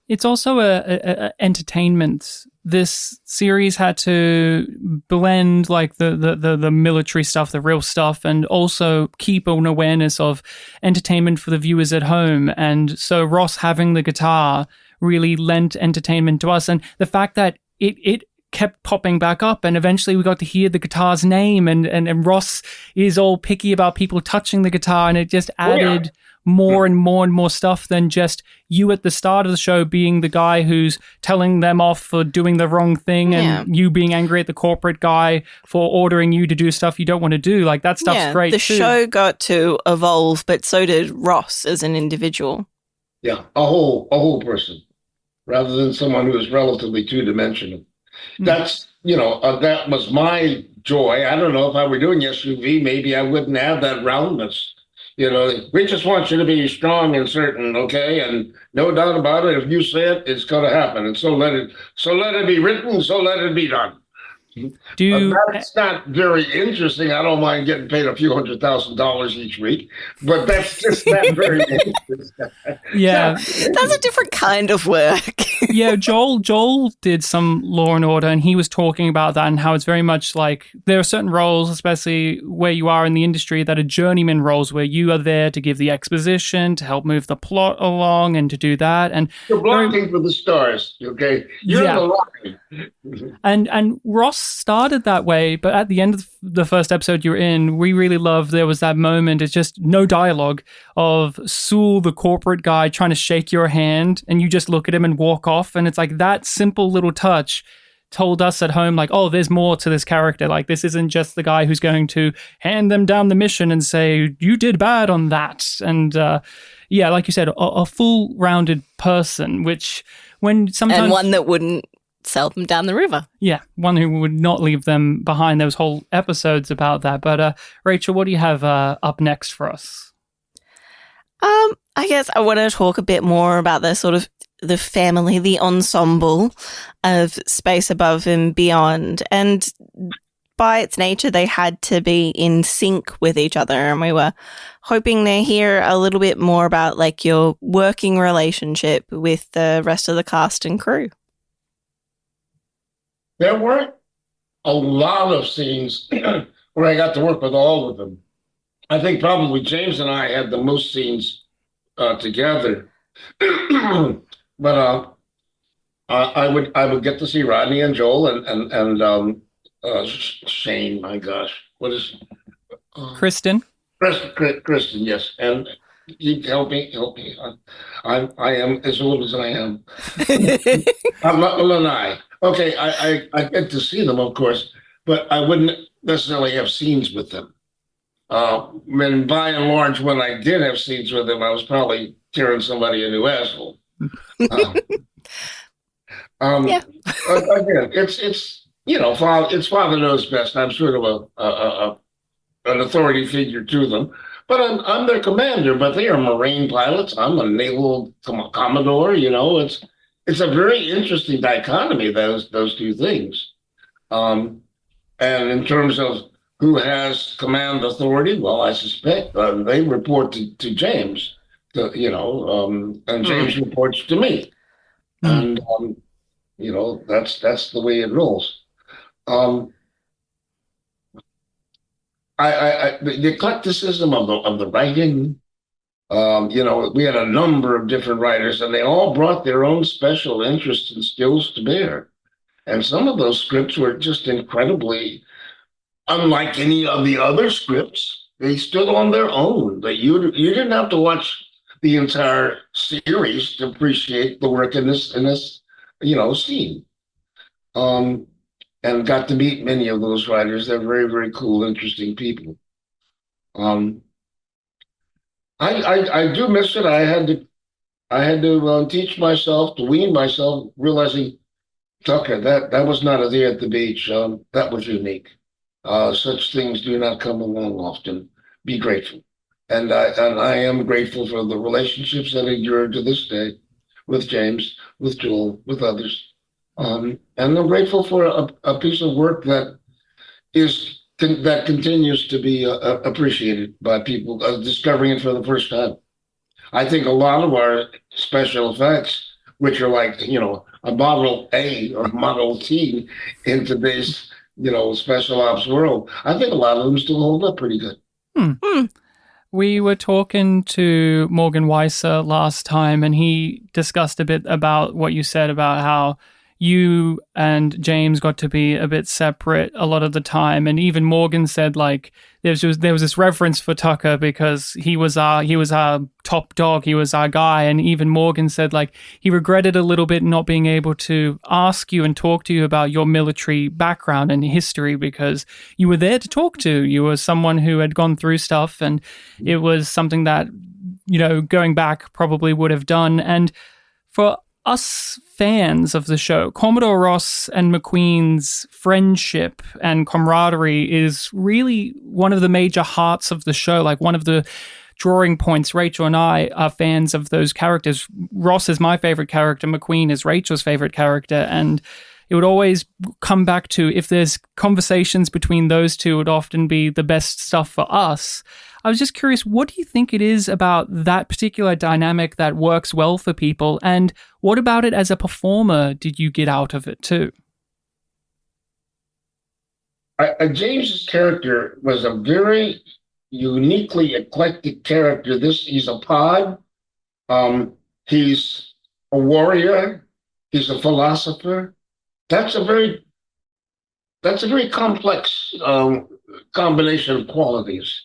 It's also a entertainment. This series had to blend like the military stuff, the real stuff, and also keep an awareness of entertainment for the viewers at home. And so Ross having the guitar really lent entertainment to us, and the fact that it kept popping back up, and eventually we got to hear the guitar's name, and Ross is all picky about people touching the guitar, and it just added more and more and more stuff than just you at the start of the show being the guy who's telling them off for doing the wrong thing, and you being angry at the corporate guy for ordering you to do stuff you don't want to do. Like, that stuff's great
the
too.
show got to evolve, but so did Ross as an individual.
Yeah, a whole person, rather than someone who is relatively two-dimensional. That's, that was my joy. I don't know if I were doing SUV, maybe I wouldn't have that roundness. We just want you to be strong and certain, okay? And no doubt about it, if you say it, it's going to happen. And so let it be written, so let it be done. That's not very interesting. I don't mind getting paid a few $100,000 each week, but that's just not very interesting.
Yeah,
that's a different kind of work.
Yeah, Joel did some Law and Order, and he was talking about that and how it's very much like there are certain roles, especially where you are in the industry, that are journeyman roles where you are there to give the exposition, to help move the plot along, and to do that. And
you're blocking for the stars, okay? You're in the line.
And Ross started that way, but at the end of the first episode you're in, we really loved there was that moment, it's just no dialogue, of Sewell, the corporate guy, trying to shake your hand, and you just look at him and walk off, and it's like that simple little touch told us at home, like, oh, there's more to this character. Like, this isn't just the guy who's going to hand them down the mission and say, you did bad on that. And like you said, a full-rounded person, which when sometimes...
And one that wouldn't sell them down the river.
Yeah, one who would not leave them behind. There was whole episodes about that. But Rachel, what do you have up next for us?
I guess I want to talk a bit more about the sort of the family, the ensemble of Space Above and Beyond. And by its nature, they had to be in sync with each other. And we were hoping to hear a little bit more about like your working relationship with the rest of the cast and crew.
There weren't a lot of scenes where I got to work with all of them. I think probably James and I had the most scenes together. But I would get to see Rodney and Joel and Shane. My gosh, what is
Kristen?
Kristen, yes, and help me. I am as old as I am. I'm not Lanai. Okay, I get to see them, of course, but I wouldn't necessarily have scenes with them. And by and large, when I did have scenes with them, I was probably tearing somebody a new asshole.
Yeah.
Again, it's Father Knows Best. I'm sort of an authority figure to them, but I'm their commander. But they are Marine pilots. I'm a naval Commodore. It's a very interesting dichotomy, those two things. And in terms of who has command authority, well, I suspect they report to James, and James reports to me. And, That's the way it rolls. Um, the eclecticism of the writing. We had a number of different writers, and they all brought their own special interests and skills to bear. And some of those scripts were just incredibly unlike any of the other scripts. They stood on their own. That you didn't have to watch the entire series to appreciate the work in this scene. Um, and got to meet many of those writers. They're very, very cool, interesting people. Um, I do miss it. I had to teach myself to wean myself, realizing Tucker, that was not a day at the beach. That was unique. Such things do not come along often. Be grateful, and I am grateful for the relationships that endure to this day, with James, with Joel, with others, and I'm grateful for a piece of work that continues to be appreciated by people discovering it for the first time. I think a lot of our special effects, which are like, a Model A or a Model T in today's, special ops world, I think a lot of them still hold up pretty good.
Hmm.
We were talking to Morgan Weiser last time, and he discussed a bit about what you said about how you and James got to be a bit separate a lot of the time. And even Morgan said, like, there was this reverence for Tucker because he was our top dog, he was our guy. And even Morgan said, like, he regretted a little bit not being able to ask you and talk to you about your military background and history, because you were there to talk to. You were someone who had gone through stuff, and it was something that, going back probably would have done. And for us fans of the show, Commodore Ross and McQueen's friendship and camaraderie is really one of the major hearts of the show, like one of the drawing points. Rachel and I are fans of those characters. Ross is my favorite character, McQueen is Rachel's favorite character, and it would always come back to, if there's conversations between those two, it would often be the best stuff for us. I was just curious, what do you think it is about that particular dynamic that works well for people? And what about it as a performer did you get out of it too?
James's character was a very uniquely eclectic character. He's a pod. He's a warrior. He's a philosopher. That's a very complex combination of qualities.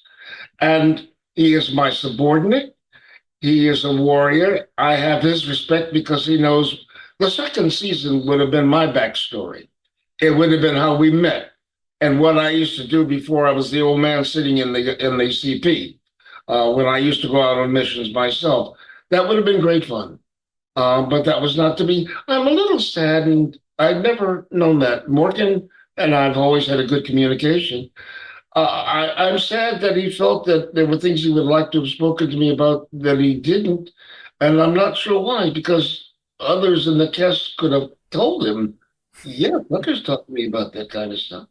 And he is my subordinate. He is a warrior. I have his respect because he knows the second season would have been my backstory. It would have been how we met and what I used to do before I was the old man sitting in the CP, when I used to go out on missions myself. That would have been great fun. But that was not to be. I'm a little saddened. I've never known that. Morgan and I've always had a good communication. I'm sad that he felt that there were things he would like to have spoken to me about that he didn't. And I'm not sure why, because others in the cast could have told him, yeah, Tucker's talking to me about that kind of stuff.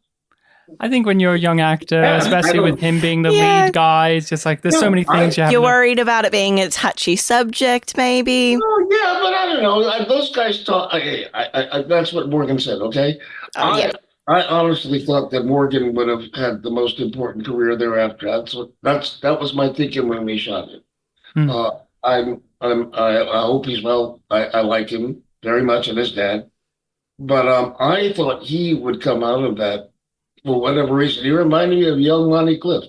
I think when you're a young actor,
Yeah,
especially with him being the
Yeah.
lead guy, it's just like there's so many things you have.
You're worried about it being a touchy subject, maybe?
Oh, yeah, but I don't know. Those guys talk. That's what Morgan said, okay?
Oh, yeah.
I honestly thought that Morgan would have had the most important career thereafter. That was my thinking when we shot it.
Hmm.
I hope he's well. I like him very much and his dad. But I thought he would come out of that for whatever reason. He reminded me of young Lonnie Clift.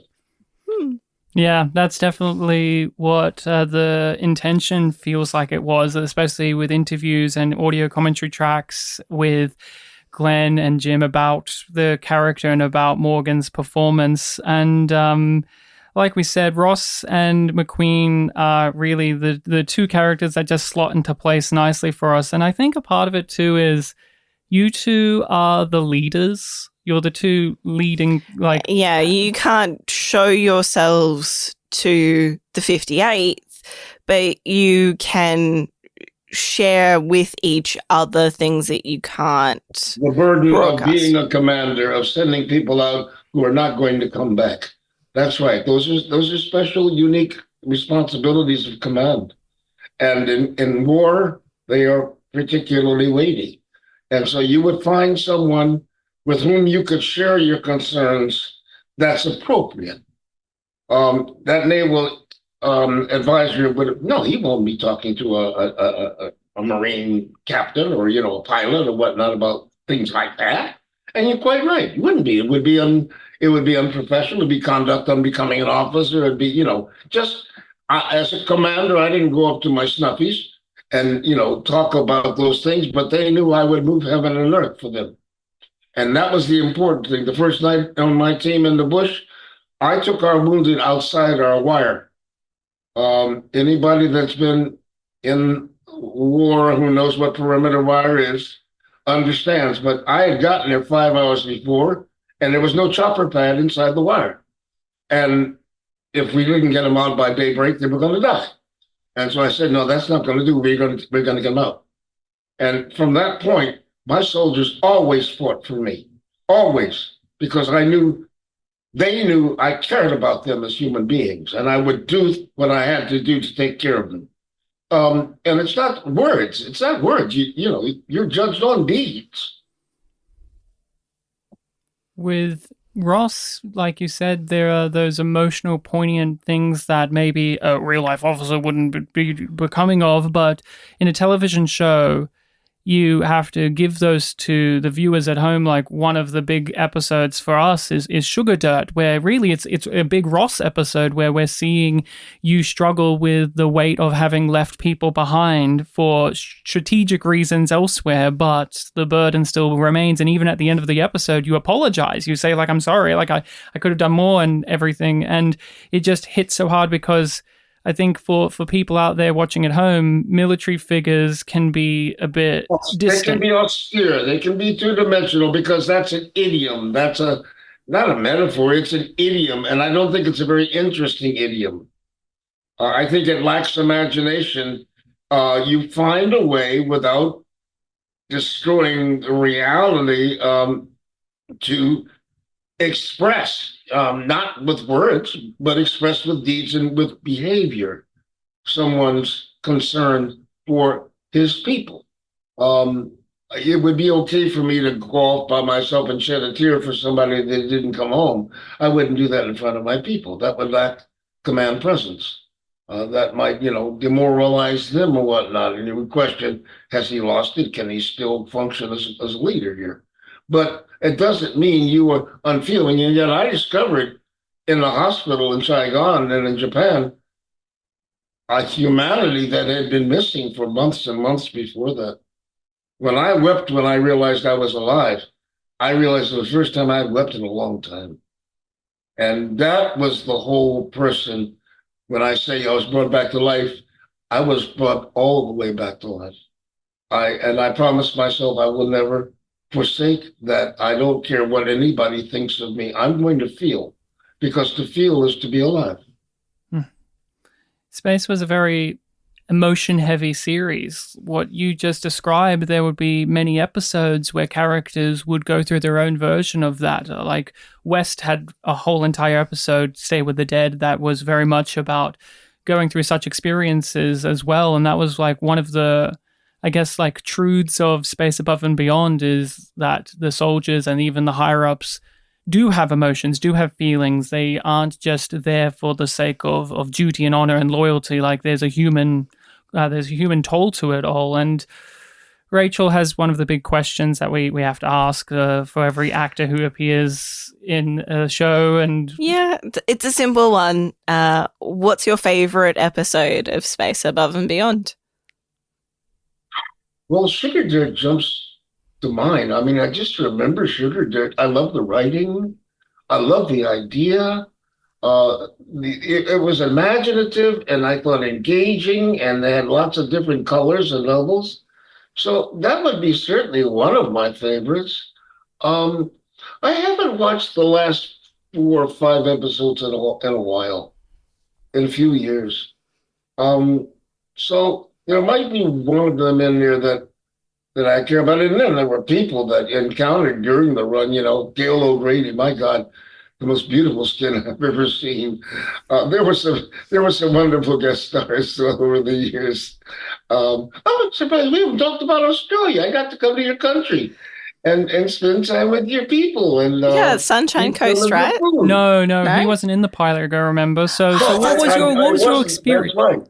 Yeah, that's definitely what the intention feels like it was, especially with interviews and audio commentary tracks with Glenn and Jim about the character and about Morgan's performance. And like we said, Ross and McQueen are really the two characters that just slot into place nicely for us. And I think a part of it too is you two are the leaders. You're the two leading, like...
Yeah, you can't show yourselves to the 58th, but you can share with each other things that you can't
The burden
broadcast.
of being a commander, of sending people out who are not going to come back. That's right. Those are special, unique responsibilities of command. And in war, they are particularly weighty. And so you would find someone with whom you could share your concerns that's appropriate. That naval advisor would no, he won't be talking to a Marine captain or a pilot or whatnot about things like that. And you're quite right. You wouldn't be. It would be unprofessional. It'd be conduct unbecoming an officer. It'd be just as a commander, I didn't go up to my snuffies and talk about those things, but they knew I would move heaven and earth for them. And that was the important thing. The first night on my team in the bush, I took our wounded outside our wire. Anybody that's been in war who knows what perimeter wire is understands. But I had gotten there 5 hours before, and there was no chopper pad inside the wire. And if we didn't get them out by daybreak, they were going to die. And so I said, no, that's not going to do. We're going to get them out. And from that point, my soldiers always fought for me, always, because they knew I cared about them as human beings, and I would do what I had to do to take care of them. And it's not words. It's not words. You're judged on deeds.
With Ross, like you said, there are those emotional, poignant things that maybe a real life officer wouldn't be becoming of, but in a television show, you have to give those to the viewers at home. Like one of the big episodes for us is Sugar Dirt, where really it's a big Ross episode where we're seeing you struggle with the weight of having left people behind for strategic reasons elsewhere, but the burden still remains. And even at the end of the episode, you apologize. You say, like, I'm sorry, like I could have done more and everything. And it just hits so hard because I think for people out there watching at home, military figures can be a bit distant.
They can be austere. They can be two-dimensional because that's an idiom. That's not a metaphor. It's an idiom, and I don't think it's a very interesting idiom. I think it lacks imagination. You find a way without destroying the reality to express, not with words, but express with deeds and with behavior, someone's concern for his people. It would be okay for me to go off by myself and shed a tear for somebody that didn't come home. I wouldn't do that in front of my people. That would lack command presence. That might, demoralize them or whatnot. And you would question, has he lost it? Can he still function as a leader here? But it doesn't mean you were unfeeling. And yet I discovered in the hospital in Saigon and in Japan a humanity that had been missing for months and months before that. When I wept when I realized I was alive, I realized it was the first time I had wept in a long time. And that was the whole person. When I say I was brought back to life, I was brought all the way back to life. I promised myself I will never forsake that. I don't care what anybody thinks of me. I'm going to feel, because to feel is to be alive.
Space was a very emotion-heavy series. What you just described, there would be many episodes where characters would go through their own version of that. Like West had a whole entire episode, Stay with the Dead, that was very much about going through such experiences as well. And that was like one of the, I guess, like truths of Space Above and Beyond, is that the soldiers and even the higher-ups do have emotions, do have feelings. They aren't just there for the sake of duty and honor and loyalty. Like there's a human toll to it all. And Rachel has one of the big questions that we have to ask for every actor who appears in a show. And
yeah, it's a simple one. What's your favorite episode of Space Above and Beyond?
Well, Sugar Dirt jumps to mind. I mean, I just remember Sugar Dirt. I love the writing. I love the idea. It was imaginative and I thought engaging, and they had lots of different colors and levels. So that would be certainly one of my favorites. I haven't watched the last 4 or 5 episodes in a while, in a few years. So there might be one of them in there that I care about. And then there were people that encountered during the run, Gail O'Grady, my God, the most beautiful skin I've ever seen. There were some wonderful guest stars over the years. I'm surprised we haven't talked about Australia. I got to come to your country and spend time with your people and
Yeah, Sunshine
eat some
Coast,
of your
right?
food.
No,
No?
he wasn't in the pilot, I remember. So
No,
what was your
wasn't.
experience?
That's right.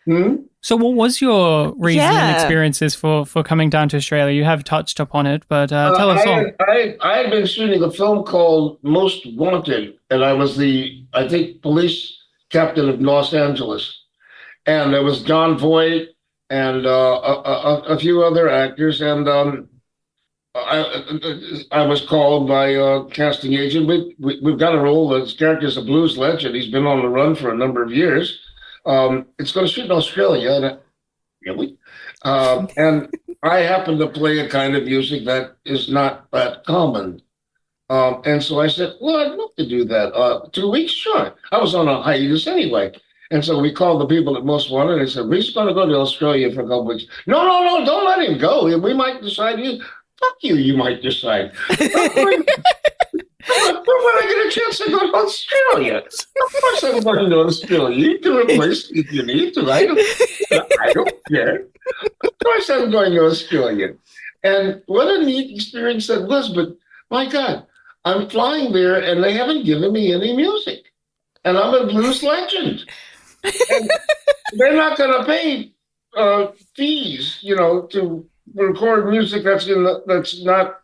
Hmm?
So what was your reason and
Yeah.
experiences for coming down to Australia? You have touched upon it, but tell us all.
I had been shooting a film called Most Wanted, and I was I think, police captain of Los Angeles. And there was John Voight and a few other actors. And I was called by a casting agent. We've got a role. This character's a blues legend. He's been on the run for a number of years. It's going to shoot in Australia. And really? And I happen to play a kind of music that is not that common. And so I said, well, I'd love to do that. 2 weeks, sure. I was on a hiatus anyway. And so we called the people at Most Wanted and said, we're just going to go to Australia for a couple weeks. No, don't let him go. We might decide fuck you, you might decide. When I get a chance to go to Australia? Of course I'm going to Australia. You can replace me if you need to. I don't care. Of course I'm going to Australia. And what a neat experience that was. But my God, I'm flying there and they haven't given me any music. And I'm a blues legend. And they're not going to pay fees, to record music that's not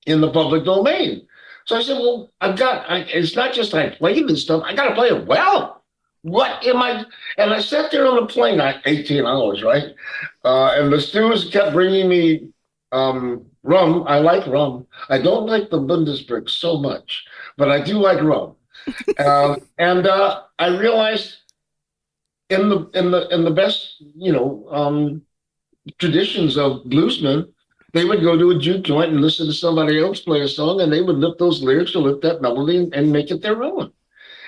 in the public domain. So I said, well, it's not just I play this stuff, I got to play it well. What am I? And I sat there on the plane, 18 hours, right? And the stewards kept bringing me rum. I like rum. I don't like the Bundesberg so much, but I do like rum. And I realized in the best, traditions of bluesmen, they would go to a juke joint and listen to somebody else play a song, and they would lift those lyrics or lift that melody and make it their own.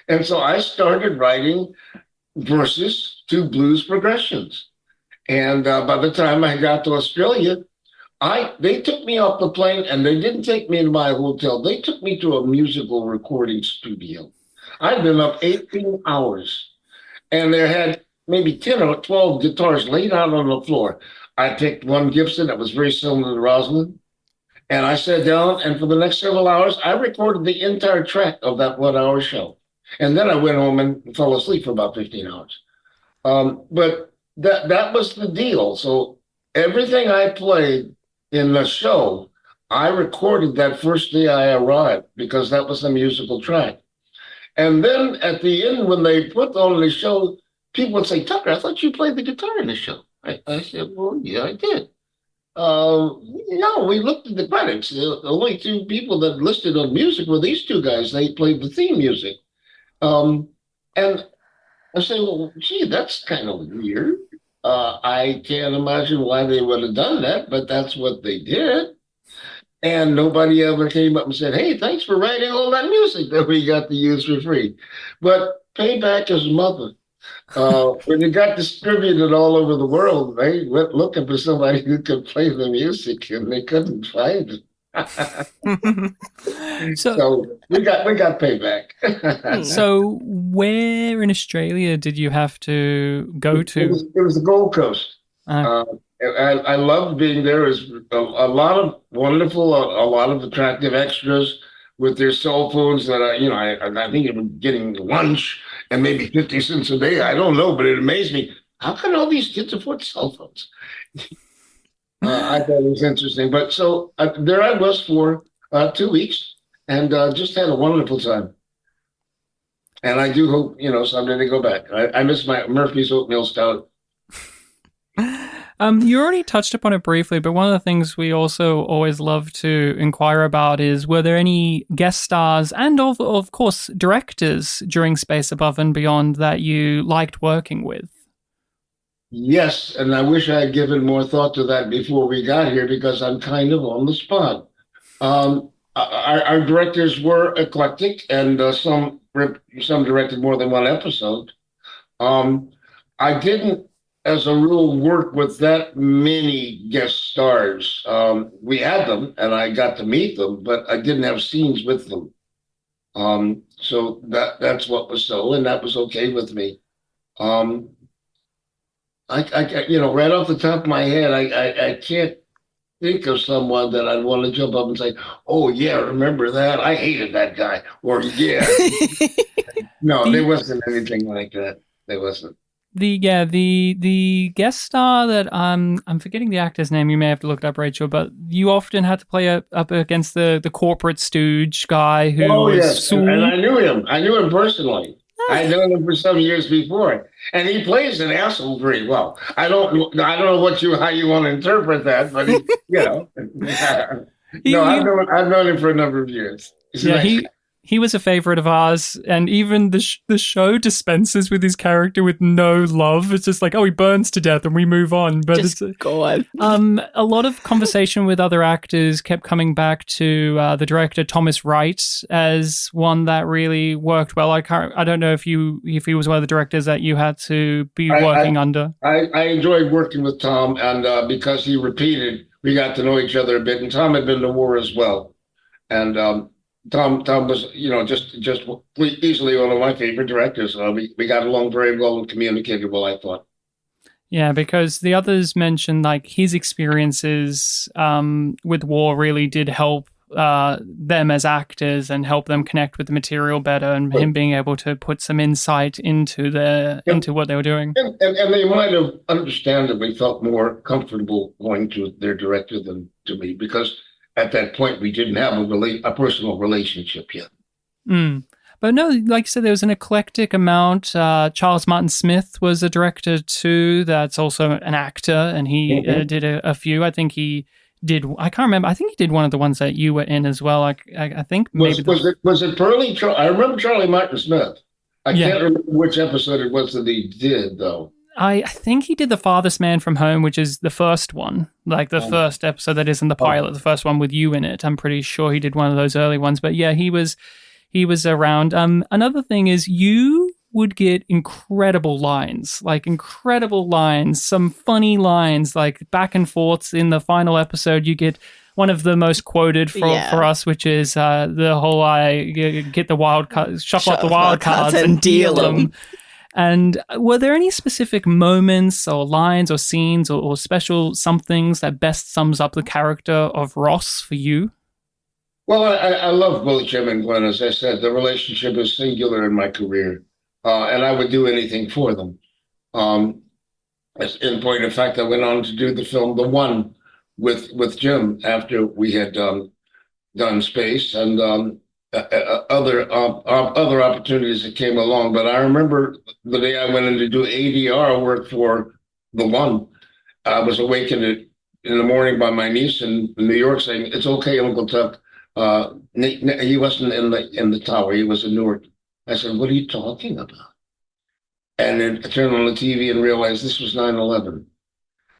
And so I started writing verses to blues progressions. And by the time I got to Australia, they took me off the plane, and they didn't take me to my hotel. They took me to a musical recording studio. I'd been up 18 hours, and they had maybe 10 or 12 guitars laid out on the floor. I picked one Gibson that was very similar to Roslyn, and I sat down, and for the next several hours, I recorded the entire track of that 1 hour show. And then I went home and fell asleep for about 15 hours. But that was the deal. So everything I played in the show, I recorded that first day I arrived, because that was a musical track. And then at the end, when they put on the show, people would say, Tucker, I thought you played the guitar in the show. I said, well, yeah, I did. No, we looked at the credits. The only two people that listed on music were these two guys. They played the theme music. And I said, well, gee, that's kind of weird. I can't imagine why they would have done that, but that's what they did. And nobody ever came up and said, hey, thanks for writing all that music that we got to use for free. But payback is mother. When it got distributed all over the world, they went looking for somebody who could play the music, and they couldn't find it. So we got payback.
So where in Australia did you have to go to?
It was the Gold Coast. I loved being there. There's a lot of wonderful, a lot of attractive extras with their cell phones that I think it was getting lunch and maybe 50 cents a day. I don't know, but it amazed me. How can all these kids afford cell phones? I thought it was interesting. But so there I was for 2 weeks, and just had a wonderful time. And I do hope, someday to go back. I miss my Murphy's Oatmeal Stout.
You already touched upon it briefly, but one of the things we also always love to inquire about is, were there any guest stars and of course directors during Space Above and Beyond that you liked working with?
Yes, and I wish I had given more thought to that before we got here, because I'm kind of on the spot. Our directors were eclectic, and some directed more than one episode. I didn't, as a rule, work with that many guest stars. We had them, and I got to meet them, but I didn't have scenes with them. So that's what was so, and that was okay with me. Um, right off the top of my head, I can't think of someone that I'd want to jump up and say, "Oh yeah, remember that? I hated that guy." Or yeah, no, there
The
wasn't anything like that. There wasn't.
the guest star that I'm forgetting the actor's name. You may have to look it up, Rachel. But you often had to play up against the corporate stooge guy who
Oh
was
yes, and
Saul.
I knew him. I knew him personally. I'd known him for some years before, and he plays an asshole very well. I don't know how you want to interpret that, but
He,
no,
he
I've known him for a number of years. He's a
yeah
nice
he
guy.
he was a favorite of ours, and even the show dispenses with his character with no love. It's just like, oh, he burns to death, and we move on. But
Just go on.
a lot of conversation with other actors kept coming back to the director Thomas Wright as one that really worked well. I don't know if he was one of the directors that you had to be working under.
I enjoyed working with Tom, and because he repeated, we got to know each other a bit. And Tom had been to war as well, and Tom was, just easily one of my favorite directors. We got along very well and communicated well, I thought.
Yeah, because the others mentioned like his experiences with war really did help them as actors and help them connect with the material better, and him being able to put some insight into what they were doing.
And they might have understandably felt more comfortable going to their director than to me, because at that point we didn't have a personal relationship yet.
Mm. But no, like you said, there was an eclectic amount. Charles Martin Smith was a director too. That's also an actor, and he did a few. I think he did. I can't remember. I think he did one of the ones that you were in as well. I think maybe
was it Pearly? I remember Charlie Martin Smith. I can't remember which episode it was that he did though.
I think he did The Farthest Man from Home, which is the first one, like the first episode that isn't the pilot, the first one with you in it. I'm pretty sure he did one of those early ones. But yeah, he was around. Another thing is you would get incredible lines, some funny lines, like back and forths. In the final episode, you get one of the most quoted for us, which is the whole get the wild cards, shuffle up the wild cards and deal them. And were there any specific moments or lines or scenes or special somethings that best sums up the character of Ross for you?
Well, I love both Jim and Glenn. As I said, the relationship is singular in my career, and I would do anything for them. As in point of fact, I went on to do the film The One with Jim after we had done Space and other opportunities that came along. But I remember the day I went in to do ADR work for The One. I was awakened in the morning by my niece in New York saying, "It's okay, Uncle Tuck. He wasn't in the tower. He was in Newark." I said, "What are you talking about?" And then I turned on the TV and realized this was 9/11.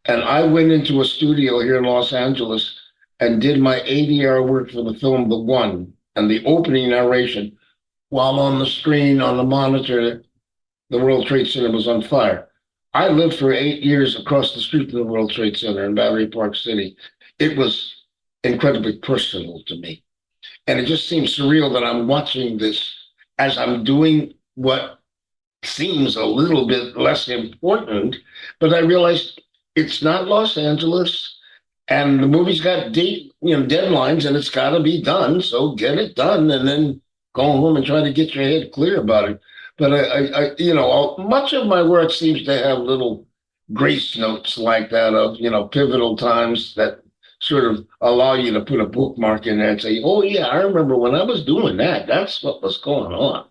And I went into a studio here in Los Angeles and did my ADR work for the film The One, and the opening narration, while on the screen, on the monitor, the World Trade Center was on fire. I lived for 8 years across the street from the World Trade Center in Battery Park City. It was incredibly personal to me. And it just seems surreal that I'm watching this as I'm doing what seems a little bit less important, but I realized it's not Los Angeles. And the movie's got deadlines, and it's got to be done. So get it done, and then go home and try to get your head clear about it. But much of my work seems to have little grace notes like that of pivotal times that sort of allow you to put a bookmark in there and say, "Oh yeah, I remember when I was doing that. That's what was going
on."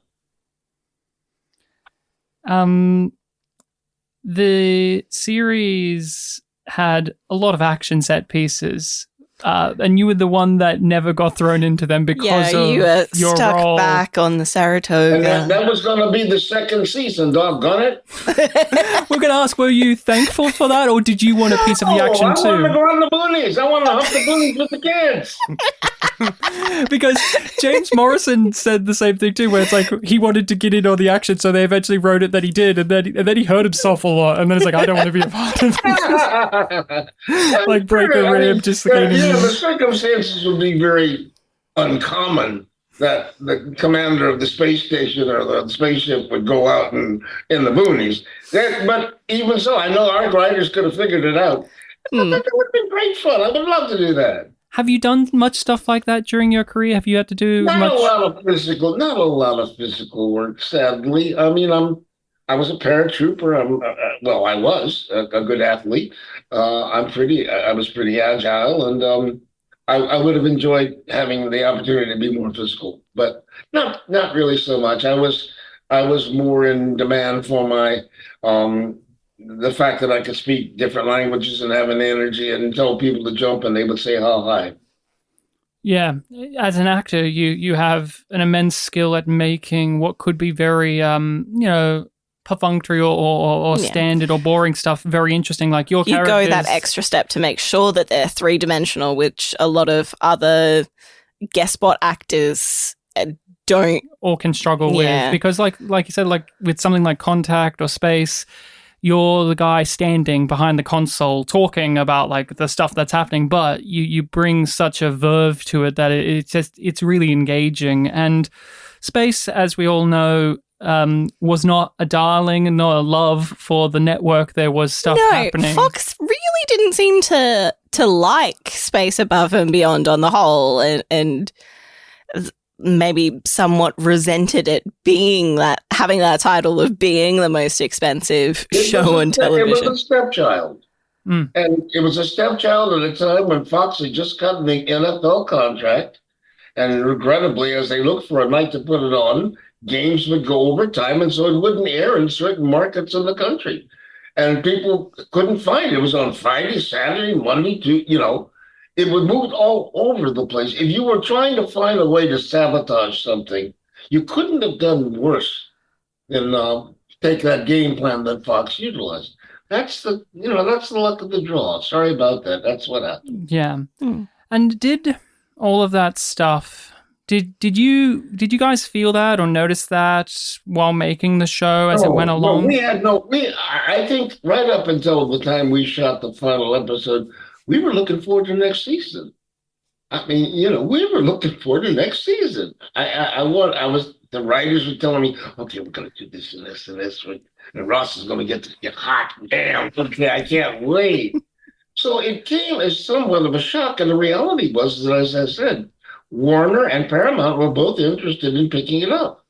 The series had a lot of action set pieces, and you were the one that never got thrown into them because of
you were
your
stuck
role.
back on the Saratoga.
And that was going to be the second season, doggone it.
We're going to ask, were you thankful for that, or did you want a piece of the action too?
I want to go on the boonies. I want to hump the boonies with the kids.
Because James Morrison said the same thing too, where it's like he wanted to get in on the action, so they eventually wrote it that he did, and then he hurt himself a lot, and then it's like, I don't want to be a part of this. Like break a rib, just
the circumstances would be very uncommon that the commander of the space station or the spaceship would go out in the boonies. But even so, I know our writers could have figured it out.
Hmm.
That would have been great fun. I would love to do that.
Have you done much stuff like that during your career? Have you had to do
Not a
much?
lot of physical, not a lot of physical work, sadly. I mean, I was a paratrooper. Well, I was a good athlete. I was pretty agile, and I would have enjoyed having the opportunity to be more physical, but not really so much. I was more in demand for my the fact that I could speak different languages and have an energy and tell people to jump, and they would say how high.
Yeah, as an actor, you have an immense skill at making what could be very perfunctory or
Yeah.
standard or boring stuff very interesting. Like your
You
characters
go that extra step to make sure that they're three-dimensional, which a lot of other guest spot actors don't.
or can struggle
Yeah.
with, because like you said, like with something like Contact or Space, you're the guy standing behind the console talking about like the stuff that's happening, but you bring such a verve to it that it's really engaging. And Space, as we all know, was not a darling and not a love for the network. There was stuff happening.
Fox really didn't seem to like Space Above and Beyond on the whole, and maybe somewhat resented it being having that title of being the most expensive show on television.
It was a stepchild.
Mm.
And it was a stepchild at a time when Fox had just gotten the NFL contract. And regrettably, as they looked for a night to put it on, games would go overtime, and so it wouldn't air in certain markets in the country. And people couldn't find it. It was on Friday, Saturday, Monday, it would move all over the place. If you were trying to find a way to sabotage something, you couldn't have done worse than take that game plan that Fox utilized. That's the luck of the draw. Sorry about that. That's what happened.
Yeah. And did all of that stuff, did you guys feel that or notice that while making the show as it went along?
I think right up until the time we shot the final episode, we were looking forward to next season. I mean, we were looking forward to next season. The writers were telling me, okay, we're going to do this and this and this. And Ross is going to get hot. Damn, okay, I can't wait. So it came as somewhat of a shock. And the reality was that, as I said, Warner and Paramount were both interested in picking it up.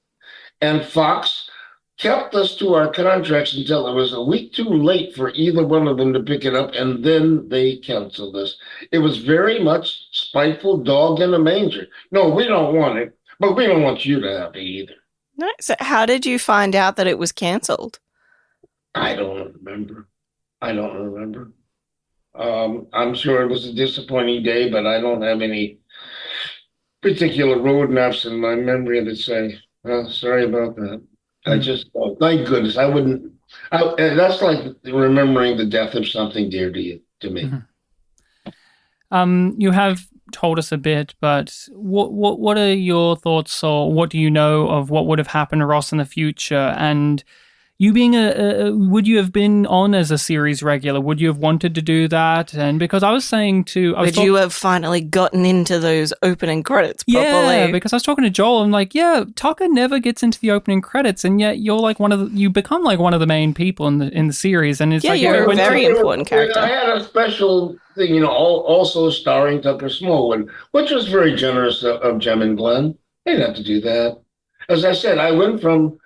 And Fox kept us to our contracts until it was a week too late for either one of them to pick it up, and then they canceled us. It was very much spiteful dog in a manger. No, we don't want it, but we don't want you to have it either.
No, so how did you find out that it was cancelled?
I don't remember. I'm sure it was a disappointing day, but I don't have any particular roadmaps in my memory that say, well, sorry about that. I just, thank goodness, I wouldn't. That's like remembering the death of something dear to me.
Mm-hmm. You have told us a bit, but what are your thoughts, or what do you know of what would have happened to Ross in the future? And you being would you have been on as a series regular? Would you have wanted to do that? And because I was saying would
you have finally gotten into those opening credits properly?
Yeah, because I was talking to Joel, I'm like, yeah, Tucker never gets into the opening credits, and yet you're like you become like one of the main people in the series, and it's
you're a very important character.
I had a special thing, also starring Tucker Smallwood, which was very generous of Jem and Glenn. They didn't have to do that. As I said, I went from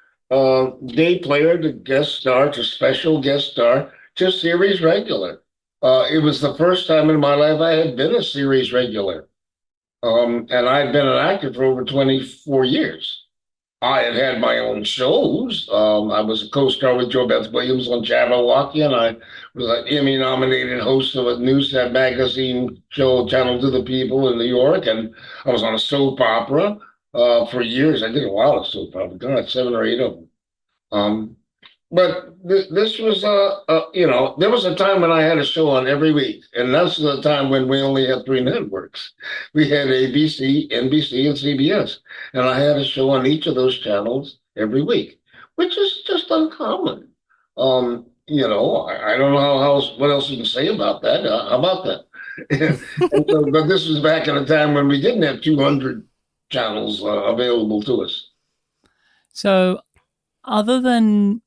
day player to guest star to special guest star to series regular. It was the first time in my life I had been a series regular. And I'd been an actor for over 24 years. I had my own shows. I was a co-star with Joe Beth Williams on Jabberwocky, and I was an Emmy-nominated host of a Newsnet magazine show, Channel to the People in New York, and I was on a soap opera for years. I did a lot of soap opera, God, 7 or 8 of them. But this was, there was a time when I had a show on every week, and that's the time when we only had 3 networks. We had ABC, NBC, and CBS, and I had a show on each of those channels every week, which is just uncommon. I don't know what else you can say about that. How about that? But this was back in a time when we didn't have 200 channels available to us.
So, other than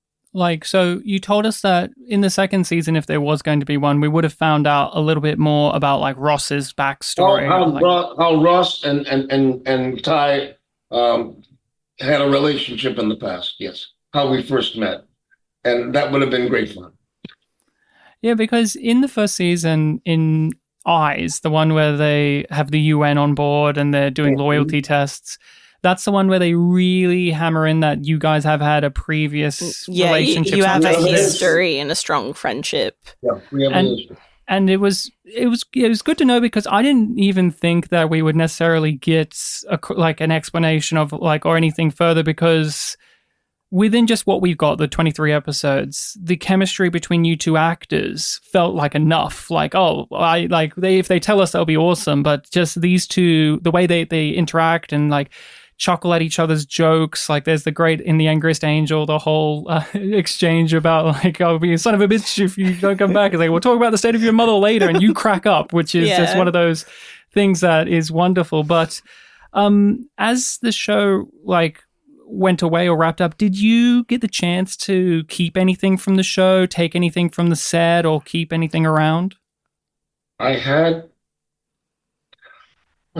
so you told us that in the second season, if there was going to be one, we would have found out a little bit more about like Ross's backstory.
How Ross and Ty had a relationship in the past. Yes, how we first met, and that would have been great fun.
Yeah, because in the first season, in Eyes, the one where they have the UN on board and they're doing loyalty tests, that's the one where they really hammer in that you guys have had a previous relationship.
You have a history and a strong friendship.
Yeah, we have a history.
And it was good to know, because I didn't even think that we would necessarily get an explanation of or anything further, because within just what we've got, the 23 episodes, the chemistry between you two actors felt like enough. If they tell us, that'll be awesome. But just these two, the way they interact and chuckle at each other's jokes. There's the great In the Angriest Angel, the whole exchange about I'll be a son of a bitch if you don't come back. It's we'll talk about the state of your mother later, and you crack up, which is just one of those things that is wonderful. But as the show went away or wrapped up, did you get the chance to keep anything from the show, take anything from the set, or keep anything around?
I'm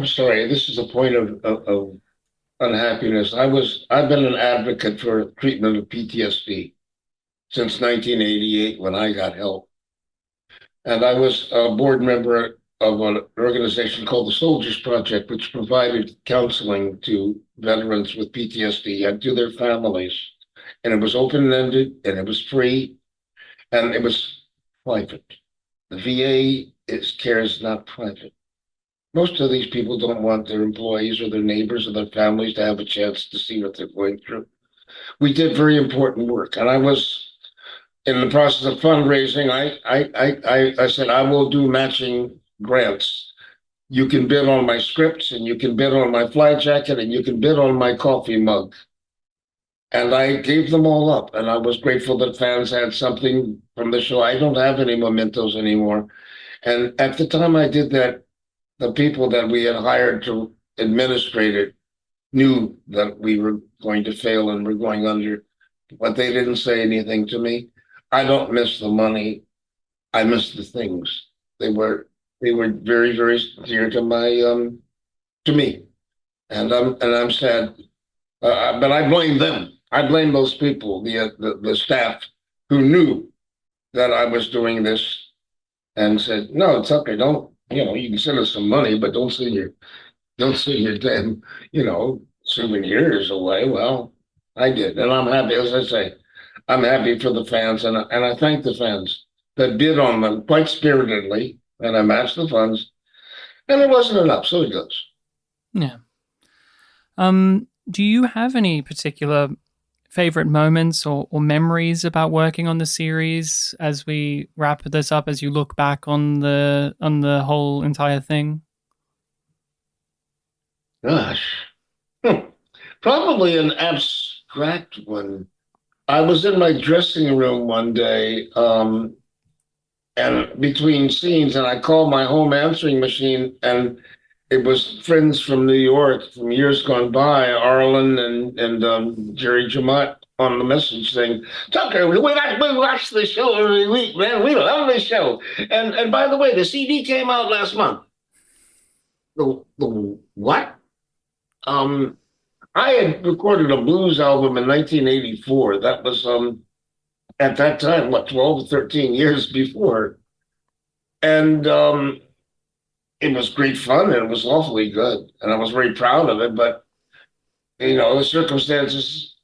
sorry, this is a point of unhappiness. I've been an advocate for treatment of PTSD since 1988 when I got help. And I was a board member of an organization called the Soldiers Project, which provided counseling to veterans with PTSD and to their families. And it was open-ended, and it was free, and it was private. The VA care is not private. Most of these people don't want their employees or their neighbors or their families to have a chance to see what they're going through. We did very important work, and I was in the process of fundraising. I said, I will do matching grants. You can bid on my scripts, and you can bid on my fly jacket, and you can bid on my coffee mug. And I gave them all up, and I was grateful that fans had something from the show. I don't have any mementos anymore. And at the time I did that, the people that we had hired to administrate it knew that we were going to fail and we're going under, but they didn't say anything to me. I don't miss the money. I miss the things. They were very, very dear to me, and I'm sad. But I blame them. I blame those people, the staff, who knew that I was doing this, and said, "No, it's okay. Don't, you can send us some money, but don't send your damn, souvenirs away." Well, I did, and I'm happy. As I say, I'm happy for the fans, and I thank the fans that bid on them quite spiritedly, and I matched the funds, and it wasn't enough, so it goes.
Yeah. Do you have any particular favorite moments or memories about working on the series as we wrap this up, as you look back on the whole entire thing?
Gosh, probably an abstract one. I was in my dressing room one day, and between scenes, and I called my home answering machine, and it was friends from New York from years gone by, Arlen and Jerry Jamot, on the message saying, "Tucker, we watch the show every week, man. We love the show. And by the way, the CD came out last month." The what? I had recorded a blues album in 1984. That was at that time, 12 or 13 years before. And it was great fun, and it was awfully good. And I was very proud of it, but the circumstances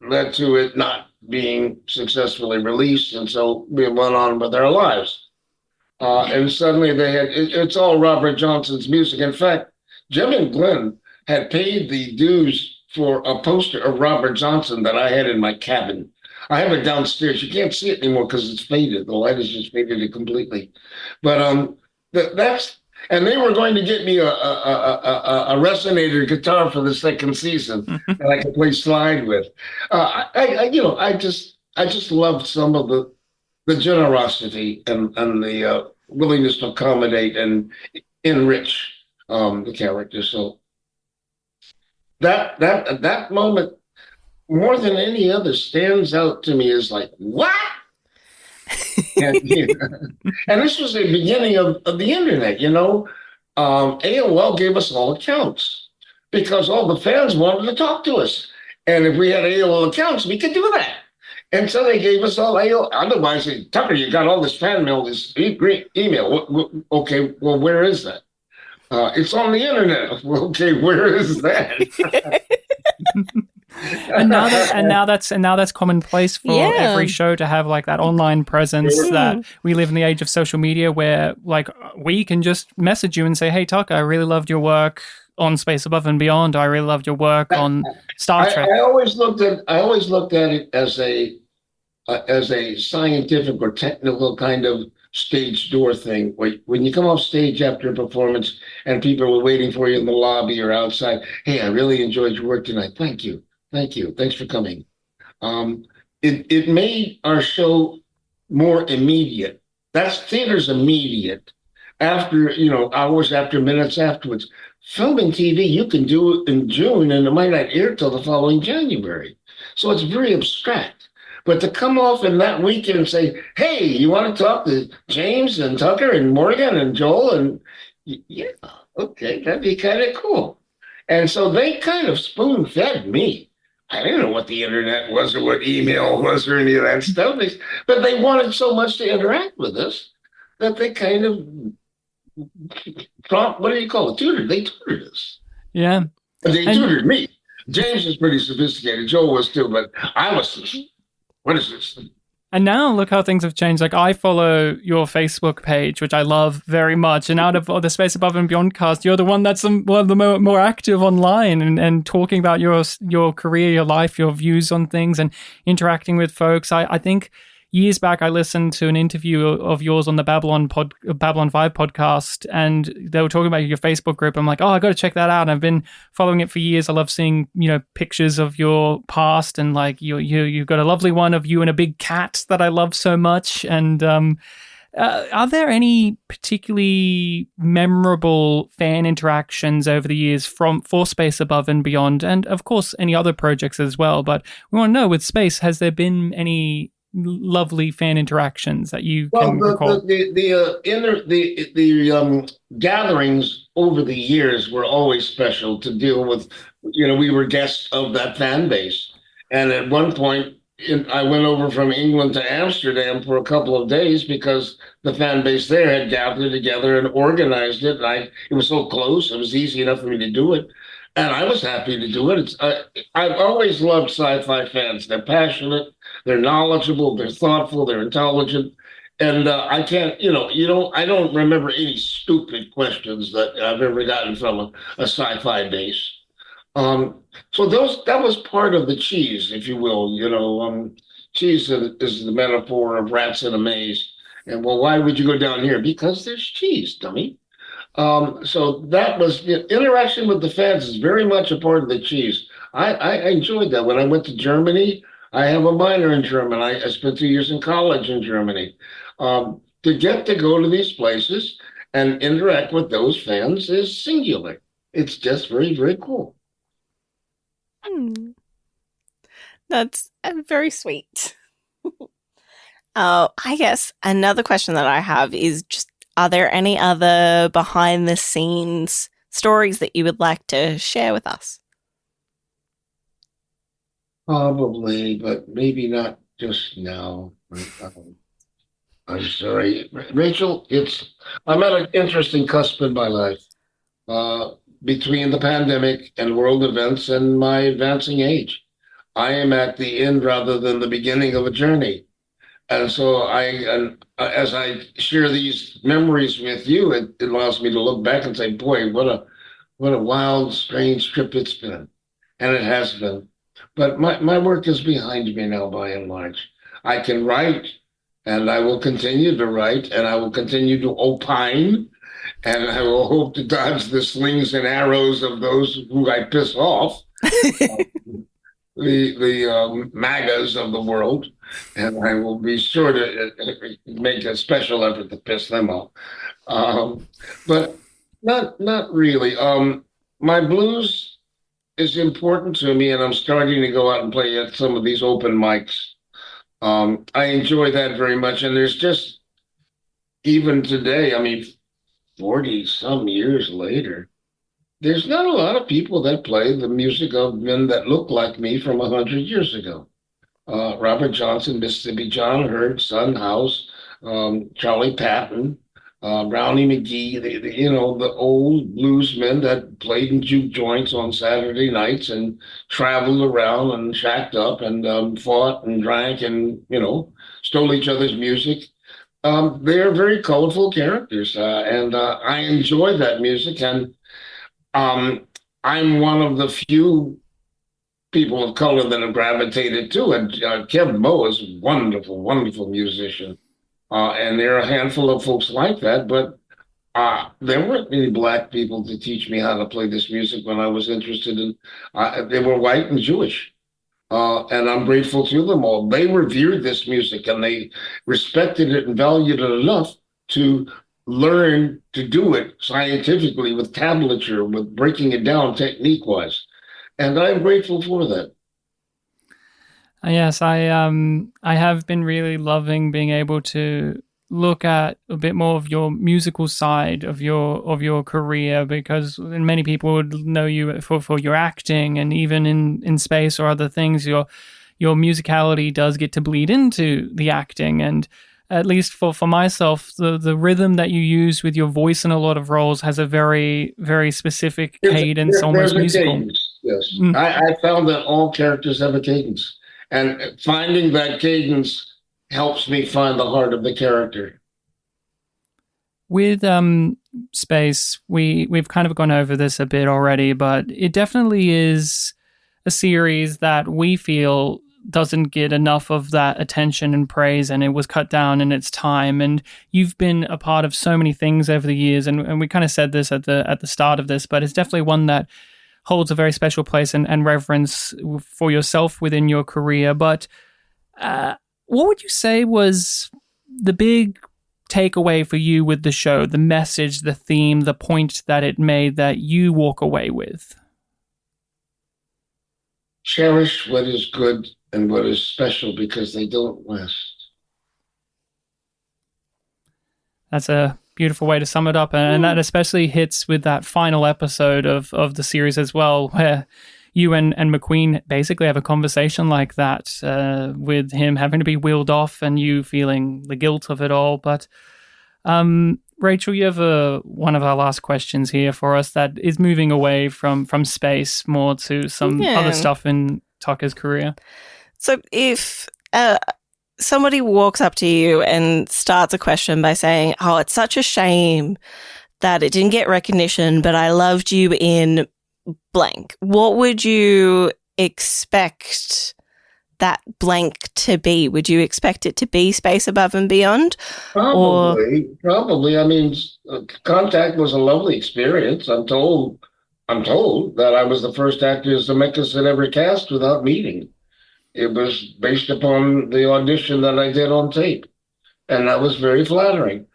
led to it not being successfully released, and so we went on with our lives. And suddenly it's all Robert Johnson's music. In fact, Jim and Glenn had paid the dues for a poster of Robert Johnson that I had in my cabin. I have it downstairs. You can't see it anymore because it's faded. The light has just faded it completely. But and they were going to get me a resonator guitar for the second season that I could play slide with. I just loved some of the generosity and the willingness to accommodate and enrich the character. So that moment more than any other stands out to me as like what? And, and this was the beginning of the internet, you know. AOL gave us all accounts because all the fans wanted to talk to us. And if we had AOL accounts, we could do that. And so they gave us all AOL. Otherwise, they, Tucker, you got all this fan mail, this email. Okay, well, where is that? It's on the internet. Well, okay, where is that?
and now that's commonplace for every show to have like that online presence. That we live in the age of social media where like we can just message you and say, hey Tucker, I really loved your work on Space Above and Beyond. I really loved your work on Star Trek.
I always looked at it as a scientific or technical kind of stage door thing. When you come off stage after a performance and people are waiting for you in the lobby or outside, hey, I really enjoyed your work tonight. Thank you. Thank you. Thanks for coming. It made our show more immediate. Theater's immediate. After, hours after, minutes afterwards. Filming TV, you can do it in June and it might not air till the following January. So it's very abstract. But to come off in that weekend and say, hey, you want to talk to James and Tucker and Morgan and Joel? And yeah, okay, that'd be kind of cool. And so they kind of spoon fed me. I didn't know what the internet was or what email was or any of that stuff. But they wanted so much to interact with us that they kind of what do you call it? They tutored us.
Yeah.
They tutored me. James is pretty sophisticated. Joel was too, but I was, what is this?
And now look how things have changed. Like I follow your Facebook page, which I love very much. And out of the Space Above and Beyond cast, you're the one that's one of the more active online and talking about your career, your life, your views on things and interacting with folks. I think years back, I listened to an interview of yours on the Babylon 5 podcast, and they were talking about your Facebook group. I'm like, oh, I got to check that out. I've been following it for years. I love seeing, pictures of your past, and like you've got a lovely one of you and a big cat that I love so much. And are there any particularly memorable fan interactions over the years for Space Above and Beyond, and of course any other projects as well? But we want to know, with Space, has there been any lovely fan interactions that you can recall?
The gatherings over the years were always special to deal with. We were guests of that fan base, and at one point I went over from England to Amsterdam for a couple of days because the fan base there had gathered together and organized it. And it was so close; it was easy enough for me to do it. And I was happy to do it. I've always loved sci-fi fans. They're passionate, they're knowledgeable, they're thoughtful, they're intelligent. And I can't, I don't remember any stupid questions that I've ever gotten from a sci-fi base. So that was part of the cheese, if you will. Cheese is the metaphor of rats in a maze. And well, why would you go down here? Because there's cheese, dummy. So that was interaction with the fans is very much a part of the cheese. I enjoyed that. When I went to Germany, I have a minor in German. I spent 2 years in college in Germany. To get to go to these places and interact with those fans is singular. It's just very, very cool.
That's very sweet. I guess another question that I have is just, are there any other behind the scenes stories that you would like to share with us?
Probably, but maybe not just now. I'm sorry, Rachel. I'm at an interesting cusp in my life, between the pandemic and world events and my advancing age. I am at the end rather than the beginning of a journey. And so as I share these memories with you, it allows me to look back and say, boy, what a wild, strange trip it's been. And it has been. But my work is behind me now, by and large. I can write, and I will continue to write, and I will continue to opine, and I will hope to dodge the slings and arrows of those who I piss off. The MAGAs of the world, and I will be sure to make a special effort to piss them off. But not really. My blues is important to me, and I'm starting to go out and play at some of these open mics. I enjoy that very much, and there's just even today, I mean, 40 some years later, there's not a lot of people that play the music of men that look like me from 100 years ago. Robert Johnson, Mississippi John Hurt, Son House, Charlie Patton, Brownie McGee, the old bluesmen that played in juke joints on Saturday nights and traveled around and shacked up and fought and drank and, stole each other's music. They are very colorful characters, and I enjoy that music. And um, I'm one of the few people of color that have gravitated to it. Kev Moe is a wonderful, wonderful musician. And there are a handful of folks like that, but there weren't any black people to teach me how to play this music when I was interested in. They were white and Jewish, and I'm grateful to them all. They revered this music and they respected it and valued it enough to learn to do it scientifically with tablature, with breaking it down technique-wise. And I'm grateful for that.
Yes, I have been really loving being able to look at a bit more of your musical side of your career, because many people would know you for your acting, and even in space or other things, your musicality does get to bleed into the acting. And at least for myself, the rhythm that you use with your voice in a lot of roles has a very, very specific cadence, almost
There's a
musical.
cadence, yes. I found that all characters have a cadence. And finding that cadence helps me find the heart of the character.
With space, we've kind of gone over this a bit already, but it definitely is a series that we feel doesn't get enough of that attention and praise, and it was cut down in its time. And you've been a part of so many things over the years, and we kind of said this at the start of this, but it's definitely one that holds a very special place and reverence for yourself within your career. But what would you say was the big takeaway for you with the show, the message, the theme, the point that it made that you walk away with?
Cherish what is good and what is special, because they don't last.
That's a beautiful way to sum it up. And that especially hits with that final episode of the series as well, where you and McQueen basically have a conversation like that, with him having to be wheeled off and you feeling the guilt of it all. But Rachel, you have one of our last questions here for us that is moving away from space more to some other stuff in Tucker's career.
So if somebody walks up to you and starts a question by saying, "Oh, it's such a shame that it didn't get recognition, but I loved you in blank," what would you expect that blank to be? Would you expect it to be Space Above and Beyond?
Probably. I mean, Contact was a lovely experience. I'm told that I was the first actor Zemeckis had ever cast without meeting. It was based upon the audition that I did on tape, and that was very flattering.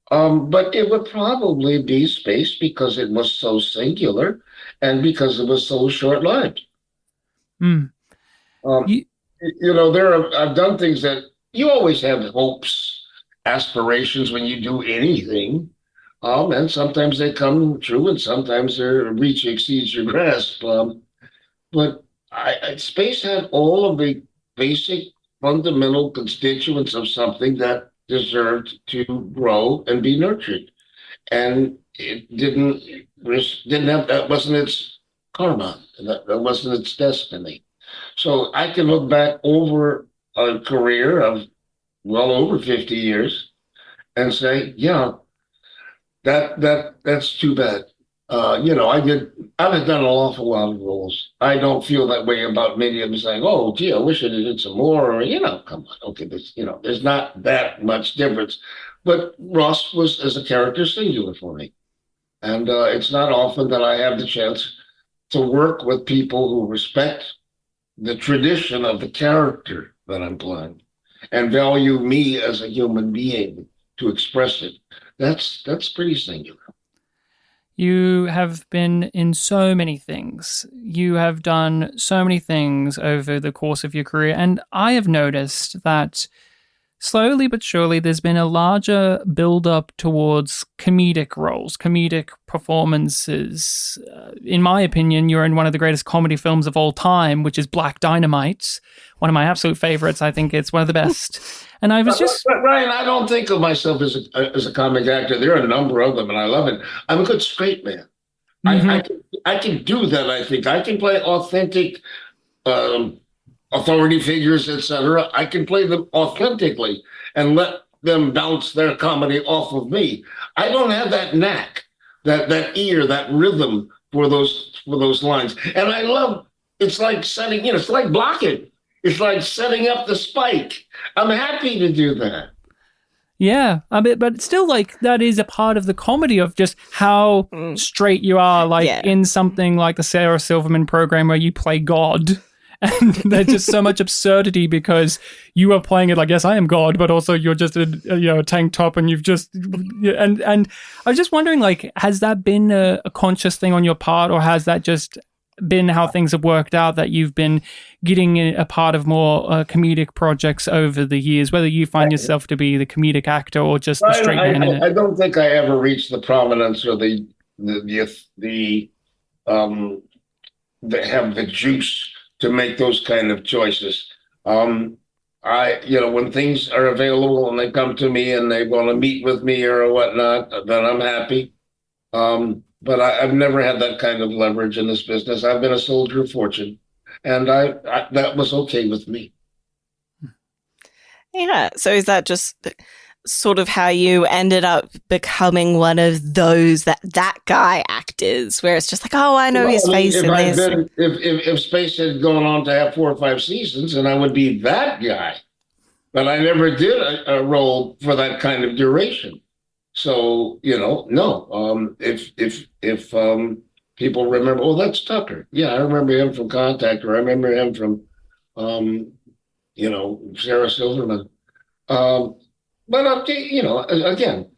But it would probably be Space, because it was so singular and because it was so short-lived.
Mm.
I've done things that you always have hopes, aspirations when you do anything. And sometimes they come true and sometimes their reach exceeds your grasp. But Space had all of the basic fundamental constituents of something that deserved to grow and be nurtured. And it that wasn't its karma. That wasn't its destiny. So I can look back over a career of well over 50 years and say, yeah, that's too bad. I've done an awful lot of roles. I don't feel that way about many of them, saying, "Oh, gee, I wish I did some more," or, come on, okay, there's not that much difference. But Ross was, as a character, singular for me. And it's not often that I have the chance to work with people who respect the tradition of the character that I'm playing and value me as a human being to express it. That's pretty singular.
You have been in so many things. You have done so many things over the course of your career. And I have noticed that slowly but surely there's been a larger build-up towards comedic roles, comedic performances. In my opinion, you're in one of the greatest comedy films of all time, which is Black Dynamite, one of my absolute favorites. I think it's one of the best. And I was just...
But Ryan, I don't think of myself as a comic actor. There are a number of them, and I love it. I'm a good straight man. I can do that, I think. I can play authentic authority figures, etc. I can play them authentically and let them bounce their comedy off of me. I don't have that knack, that ear, that rhythm for those lines. And I love, it's like setting, it's like blocking. It's like setting up the spike. I'm happy to do that.
Yeah, but still, like, that is a part of the comedy of just how straight you are, like in something like the Sarah Silverman program where you play God. And there's just so much absurdity because you are playing it like, yes, I am God, but also you're just a tank top and you've just... And I was just wondering, like, has that been a conscious thing on your part, or has that just been how things have worked out, that you've been getting a part of more comedic projects over the years, whether you find yourself to be the comedic actor or just the straight man in it?
I don't think I ever reached the prominence or the have the juice to make those kind of choices. When things are available and they come to me and they want to meet with me or whatnot, then I'm happy. But I've never had that kind of leverage in this business. I've been a soldier of fortune, and I that was okay with me.
Yeah. So is that just sort of how you ended up becoming one of those that guy actors, where it's just like, oh, I know his face in this.
If Space had gone on to have 4 or 5 seasons, and I would be that guy, but I never did a role for that kind of duration. So, no. If people remember, oh, that's Tucker. Yeah, I remember him from Contact, or I remember him from, Sarah Silverman. But again,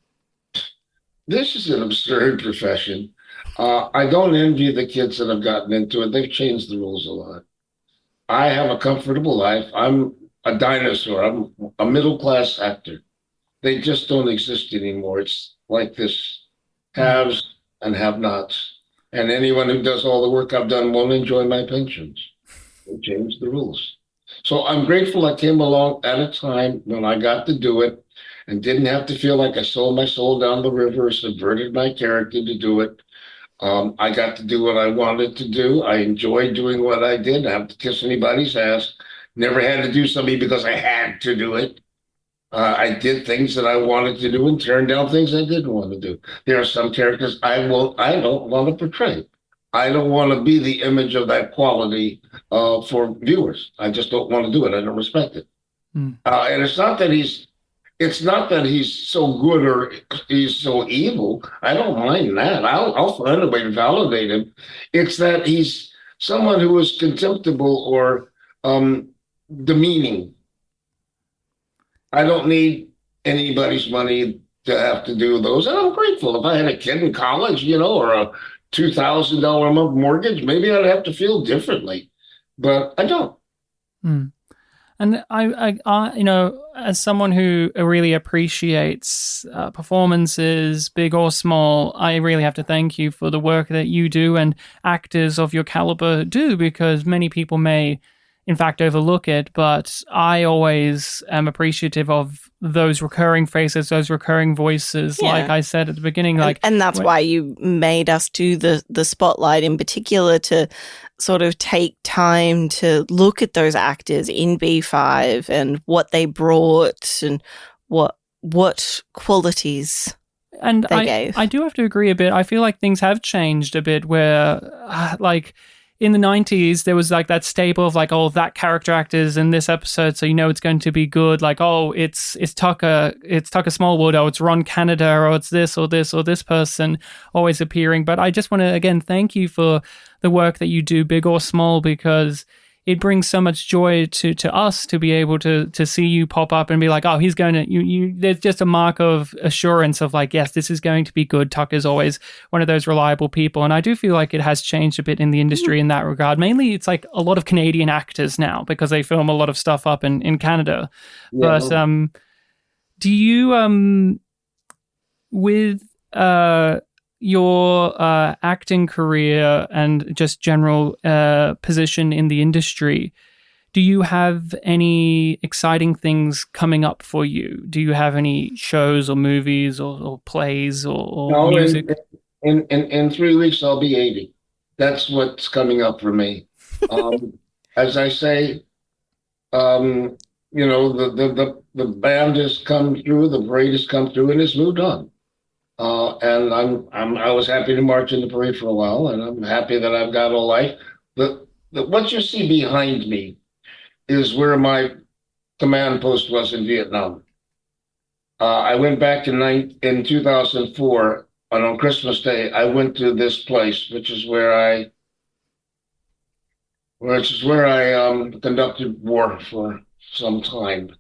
this is an absurd profession. I don't envy the kids that have gotten into it. They've changed the rules a lot. I have a comfortable life. I'm a dinosaur. I'm a middle-class actor. They just don't exist anymore. It's like this haves and have-nots. And anyone who does all the work I've done won't enjoy my pensions. They changed the rules. So I'm grateful I came along at a time when I got to do it and didn't have to feel like I sold my soul down the river or subverted my character to do it. I got to do what I wanted to do. I enjoyed doing what I did. I have to kiss anybody's ass. Never had to do something because I had to do it. I did things that I wanted to do and turned down things I didn't want to do. There are some characters I don't want to portray. I don't want to be the image of that quality for viewers. I just don't want to do it. I don't respect it. And it's not that he's so good or he's so evil. I don't mind that. I'll find a way to validate him. It's that he's someone who is contemptible or demeaning. I don't need anybody's money to have to do those. And I'm grateful. If I had a kid in college, or a $2,000 a month mortgage, maybe I'd have to feel differently. But I don't.
And I, as someone who really appreciates performances, big or small, I really have to thank you for the work that you do and actors of your caliber do, because many people may, in fact, overlook it, but I always am appreciative of those recurring faces, those recurring voices, like I said at the beginning.
And that's why you made us do the spotlight in particular, to sort of take time to look at those actors in B5 and what they brought and what qualities they gave.
I do have to agree a bit. I feel like things have changed a bit where, in the 90s, there was like that stable of like, oh, that character actor's in this episode, so it's going to be good. Like, oh, it's Tucker Smallwood, or it's Ron Canada, or it's this or this or this person always appearing. But I just want to, again, thank you for the work that you do, big or small, because it brings so much joy to us to be able to see you pop up and be like, oh, he's going to you. There's just a mark of assurance of like, yes, this is going to be good. Tucker's always one of those reliable people, and I do feel like it has changed a bit in the industry in that regard. Mainly, it's like a lot of Canadian actors now because they film a lot of stuff up in Canada.
Yeah.
But do you with your acting career and just general position in the industry, do you have any exciting things coming up for you? Do you have any shows or movies or plays or
No,
music?
in 3 weeks I'll be 80. That's what's coming up for me. As I say, the band has come through, the parade has come through, and it's moved on. And I was happy to march in the parade for a while, and I'm happy that I've got a life. What you see behind me is where my command post was in Vietnam. I went back in 2004, and on Christmas Day, I went to this place, which is where I conducted war for some time.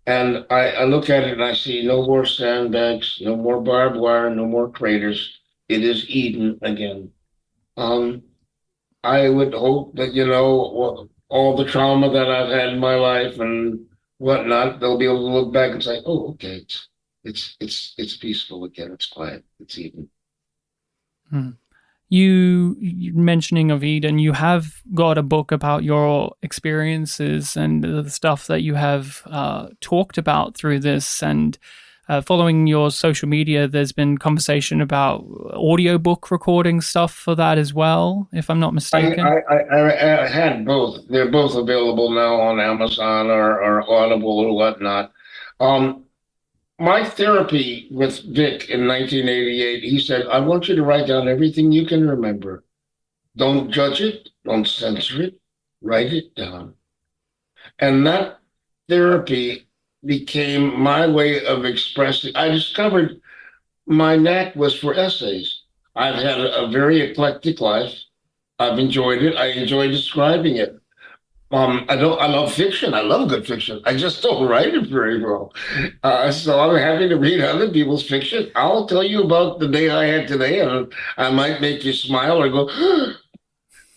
And I look at it and I see no more sandbags, no more barbed wire, no more craters. It is Eden again. I would hope that, all the trauma that I've had in my life and whatnot, they'll be able to look back and say, oh, okay, it's peaceful again. It's quiet. It's Eden.
You mentioning of Eden, you have got a book about your experiences and the stuff that you have talked about through this. And following your social media, there's been conversation about audiobook recording stuff for that as well, if I'm not mistaken.
I had both. They're both available now on Amazon or Audible or whatnot. My therapy with Vic in 1988, he said, I want you to write down everything you can remember. Don't judge it. Don't censor it. Write it down. And that therapy became my way of expressing. I discovered my knack was for essays. I've had a very eclectic life. I've enjoyed it. I enjoy describing it. I love fiction. I love good fiction. I just don't write it very well. So I'm happy to read other people's fiction. I'll tell you about the day I had today, and I might make you smile or go,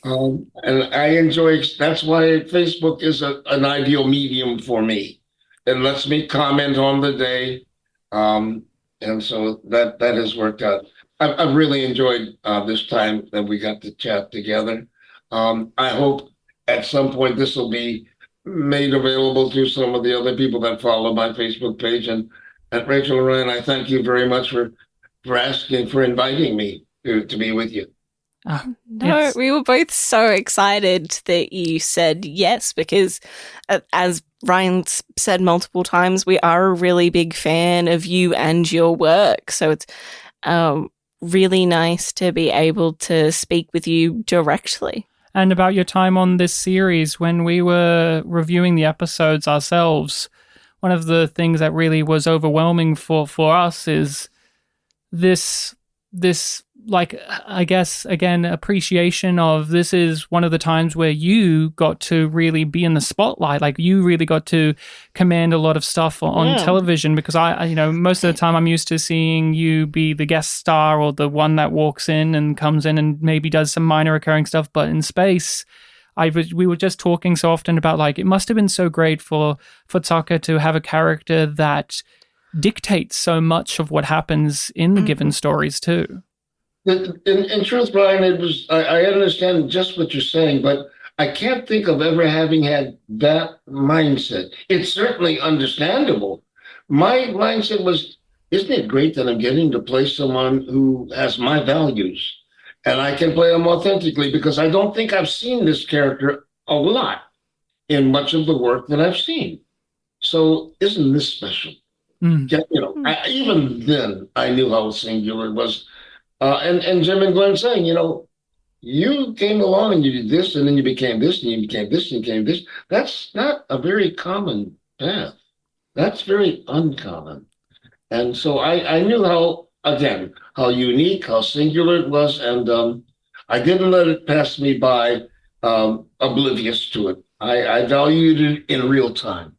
and I enjoy, that's why Facebook is an ideal medium for me. It lets me comment on the day. And so that has worked out. I've really enjoyed this time that we got to chat together. I hope at some point this will be made available to some of the other people that follow my Facebook page. And Rachel and Ryan, I thank you very much for inviting me to be with you.
No, we were both so excited that you said yes, because as Ryan said multiple times, we are a really big fan of you and your work. So it's really nice to be able to speak with you directly.
And about your time on this series, when we were reviewing the episodes ourselves, one of the things that really was overwhelming for us is this like, I guess, again, appreciation of this is one of the times where you got to really be in the spotlight. Like, you really got to command a lot of stuff on television, because I most of the time I'm used to seeing you be the guest star or the one that walks in and comes in and maybe does some minor recurring stuff. But in space, we were just talking so often about, like, it must have been so great for Tucker to have a character that dictates so much of what happens in the given stories too.
In truth, Brian, I understand just what you're saying, but I can't think of ever having had that mindset. It's certainly understandable. My mindset was, isn't it great that I'm getting to play someone who has my values and I can play them authentically, because I don't think I've seen this character a lot in much of the work that I've seen. So isn't this special? Even then I knew how singular it was. And Jim and Glenn saying, you came along and you did this, and then you became this, and you became this, and you became this. That's not a very common path. That's very uncommon. And so I knew how unique, how singular it was, and I didn't let it pass me by oblivious to it. I valued it in real time.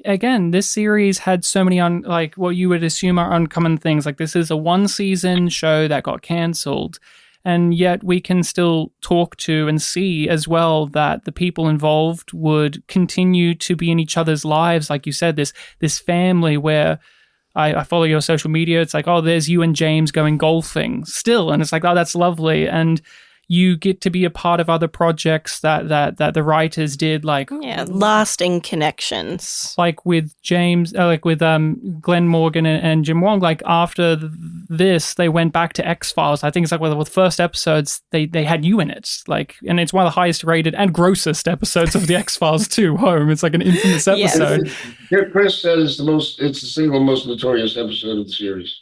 Again, this series had so many like what you would assume are uncommon things. Like this is a one season show that got cancelled, and yet we can still talk to and see as well that the people involved would continue to be in each other's lives. Like you said, this family where I follow your social media. It's like, oh, there's you and James going golfing still, and it's like, oh, that's lovely. And you get to be a part of other projects that the writers did, like
lasting connections,
like with James, like with Glenn Morgan and Jim Wong. Like after this, they went back to X-Files. I think it's like one of the first episodes they had you in it, like, and it's one of the highest rated and grossest episodes of the X-Files too. Home, it's like an infamous episode.
Chris said it's the single most notorious episode of the series.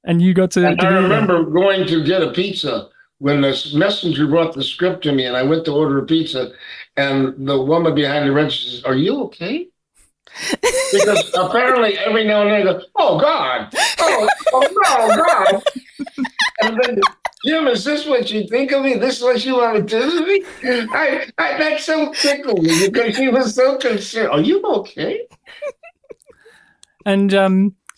And you got to.
And I remember going to get a pizza when the messenger brought the script to me, and I went to order a pizza, and the woman behind the register says, "Are you okay?" Because apparently every now and then I go, "Oh God, oh no, God!" And then, Jim, is this what you think of me? This is what you want to do to me? That so tickled me because she was so concerned. Are you okay?
And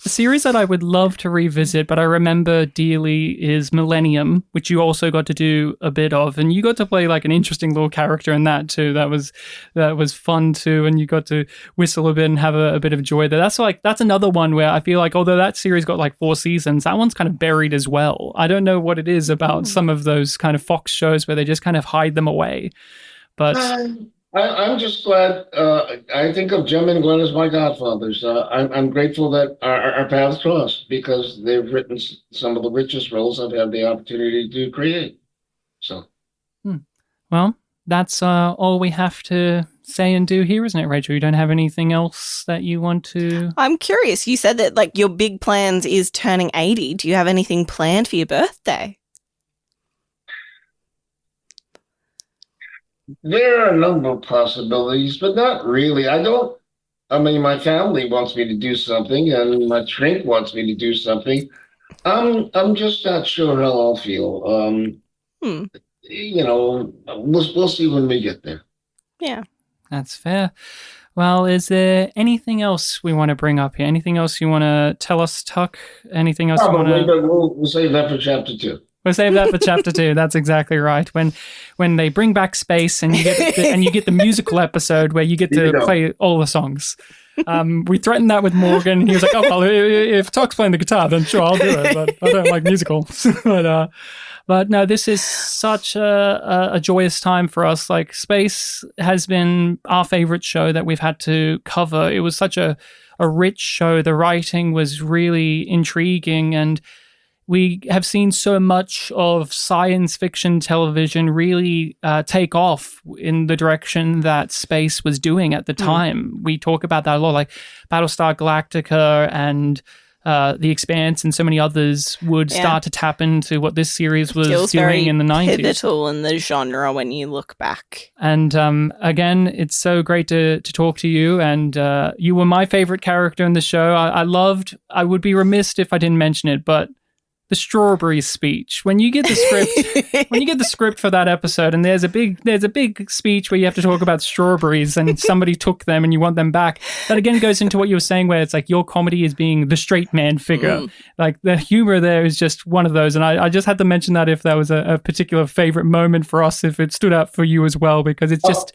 a series that I would love to revisit, but I remember dearly, is Millennium, which you also got to do a bit of, and you got to play like an interesting little character in that too. That was fun too, and you got to whistle a bit and have a bit of joy there. That's another one where I feel like, although that series got like 4 seasons, that one's kind of buried as well. I don't know what it is about some of those kind of Fox shows where they just kind of hide them away, but.
I'm just glad. I think of Jim and Glenn as my godfathers. I'm grateful that our paths crossed because they've written some of the richest roles I've had the opportunity to create. So,
well, that's all we have to say and do here, isn't it, Rachel? You don't have anything else that you want to?
I'm curious. You said that like your big plans is turning 80. Do you have anything planned for your birthday?
There are a number of possibilities, but not really. I mean, my family wants me to do something, and my shrink wants me to do something. I'm just not sure how I'll feel. You know, we'll see when we get there.
Yeah,
that's fair. Well, is there anything else we want to bring up here? Anything else you want to tell us, Tuck? Anything else?
Probably, but we'll save that for chapter 2.
We'll save that for chapter 2. That's exactly right. When they bring back space and you get the musical episode where you get to play all the songs. We threatened that with Morgan, and he was like, "Oh well, if Tuck's playing the guitar, then sure, I'll do it. But I don't like musicals." But no, this is such a joyous time for us. Like Space has been our favorite show that we've had to cover. It was such a rich show. The writing was really intriguing, and we have seen so much of science fiction television really take off in the direction that Space was doing at the time. We talk about that a lot, like Battlestar Galactica and The Expanse and so many others would start to tap into what this series was doing in the 90s.
Pivotal in the genre when you look back.
And again, it's so great to talk to you. And you were my favorite character in the show. I would be remiss if I didn't mention it, but the strawberry speech. When you get the script for that episode, and there's a big speech where you have to talk about strawberries and somebody took them and you want them back. That again goes into what you were saying, where it's like your comedy is being the straight man figure. Like the humor there is just one of those. And I just had to mention that if that was a particular favorite moment for us, if it stood out for you as well, because it's just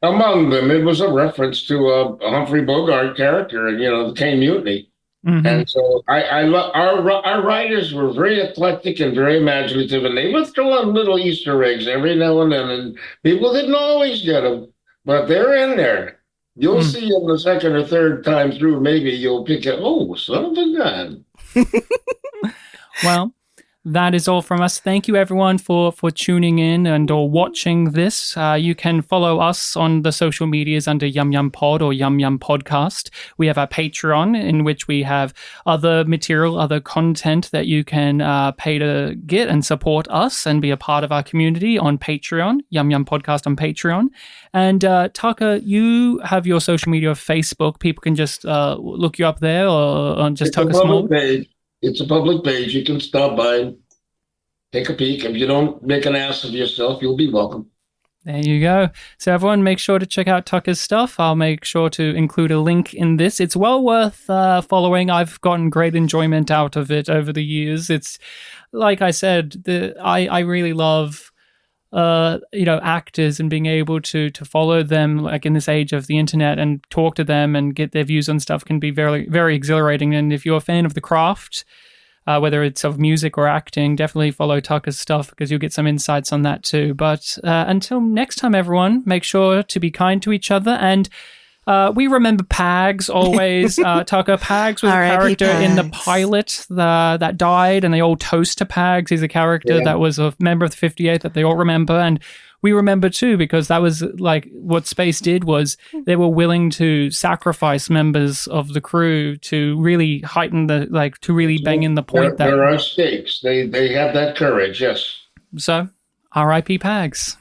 among them. It was a reference to a Humphrey Bogart character, and the Caine Mutiny. And so I love our writers were very eclectic and very imaginative, and they would throw in little Easter eggs every now and then, and people didn't always get them, but they're in there. You'll see them the second or third time through. Maybe you'll pick it. Oh, son of a gun!
Well, that is all from us. Thank you, everyone, for tuning in and or watching this. You can follow us on the social medias under yumyumpod or yumyumpodcast. We have our Patreon, in which we have other material, other content that you can pay to get and support us and be a part of our community on Patreon, yumyumpodcast on Patreon. And Tucker, you have your social media of Facebook. People can just look you up there or just Tucker Smallwood.
It's a public page. You can stop by and take a peek. If you don't make an ass of yourself, you'll be welcome.
There you go. So everyone, make sure to check out Tucker's stuff. I'll make sure to include a link in this. It's well worth following. I've gotten great enjoyment out of it over the years. It's like I said, I really love actors and being able to follow them like in this age of the internet and talk to them and get their views on stuff can be very, very exhilarating. And if you're a fan of the craft, whether it's of music or acting, definitely follow Tucker's stuff because you'll get some insights on that too. But until next time, everyone, make sure to be kind to each other. And we remember Pags always. Tucker, Pags was a character in the pilot that died, and they all toast to Pags. He's a character that was a member of the 58th that they all remember. And we remember too, because that was like what Space did was they were willing to sacrifice members of the crew to really heighten to really bang in the point
there are stakes. They have that courage, yes.
So, R.I.P. Pags.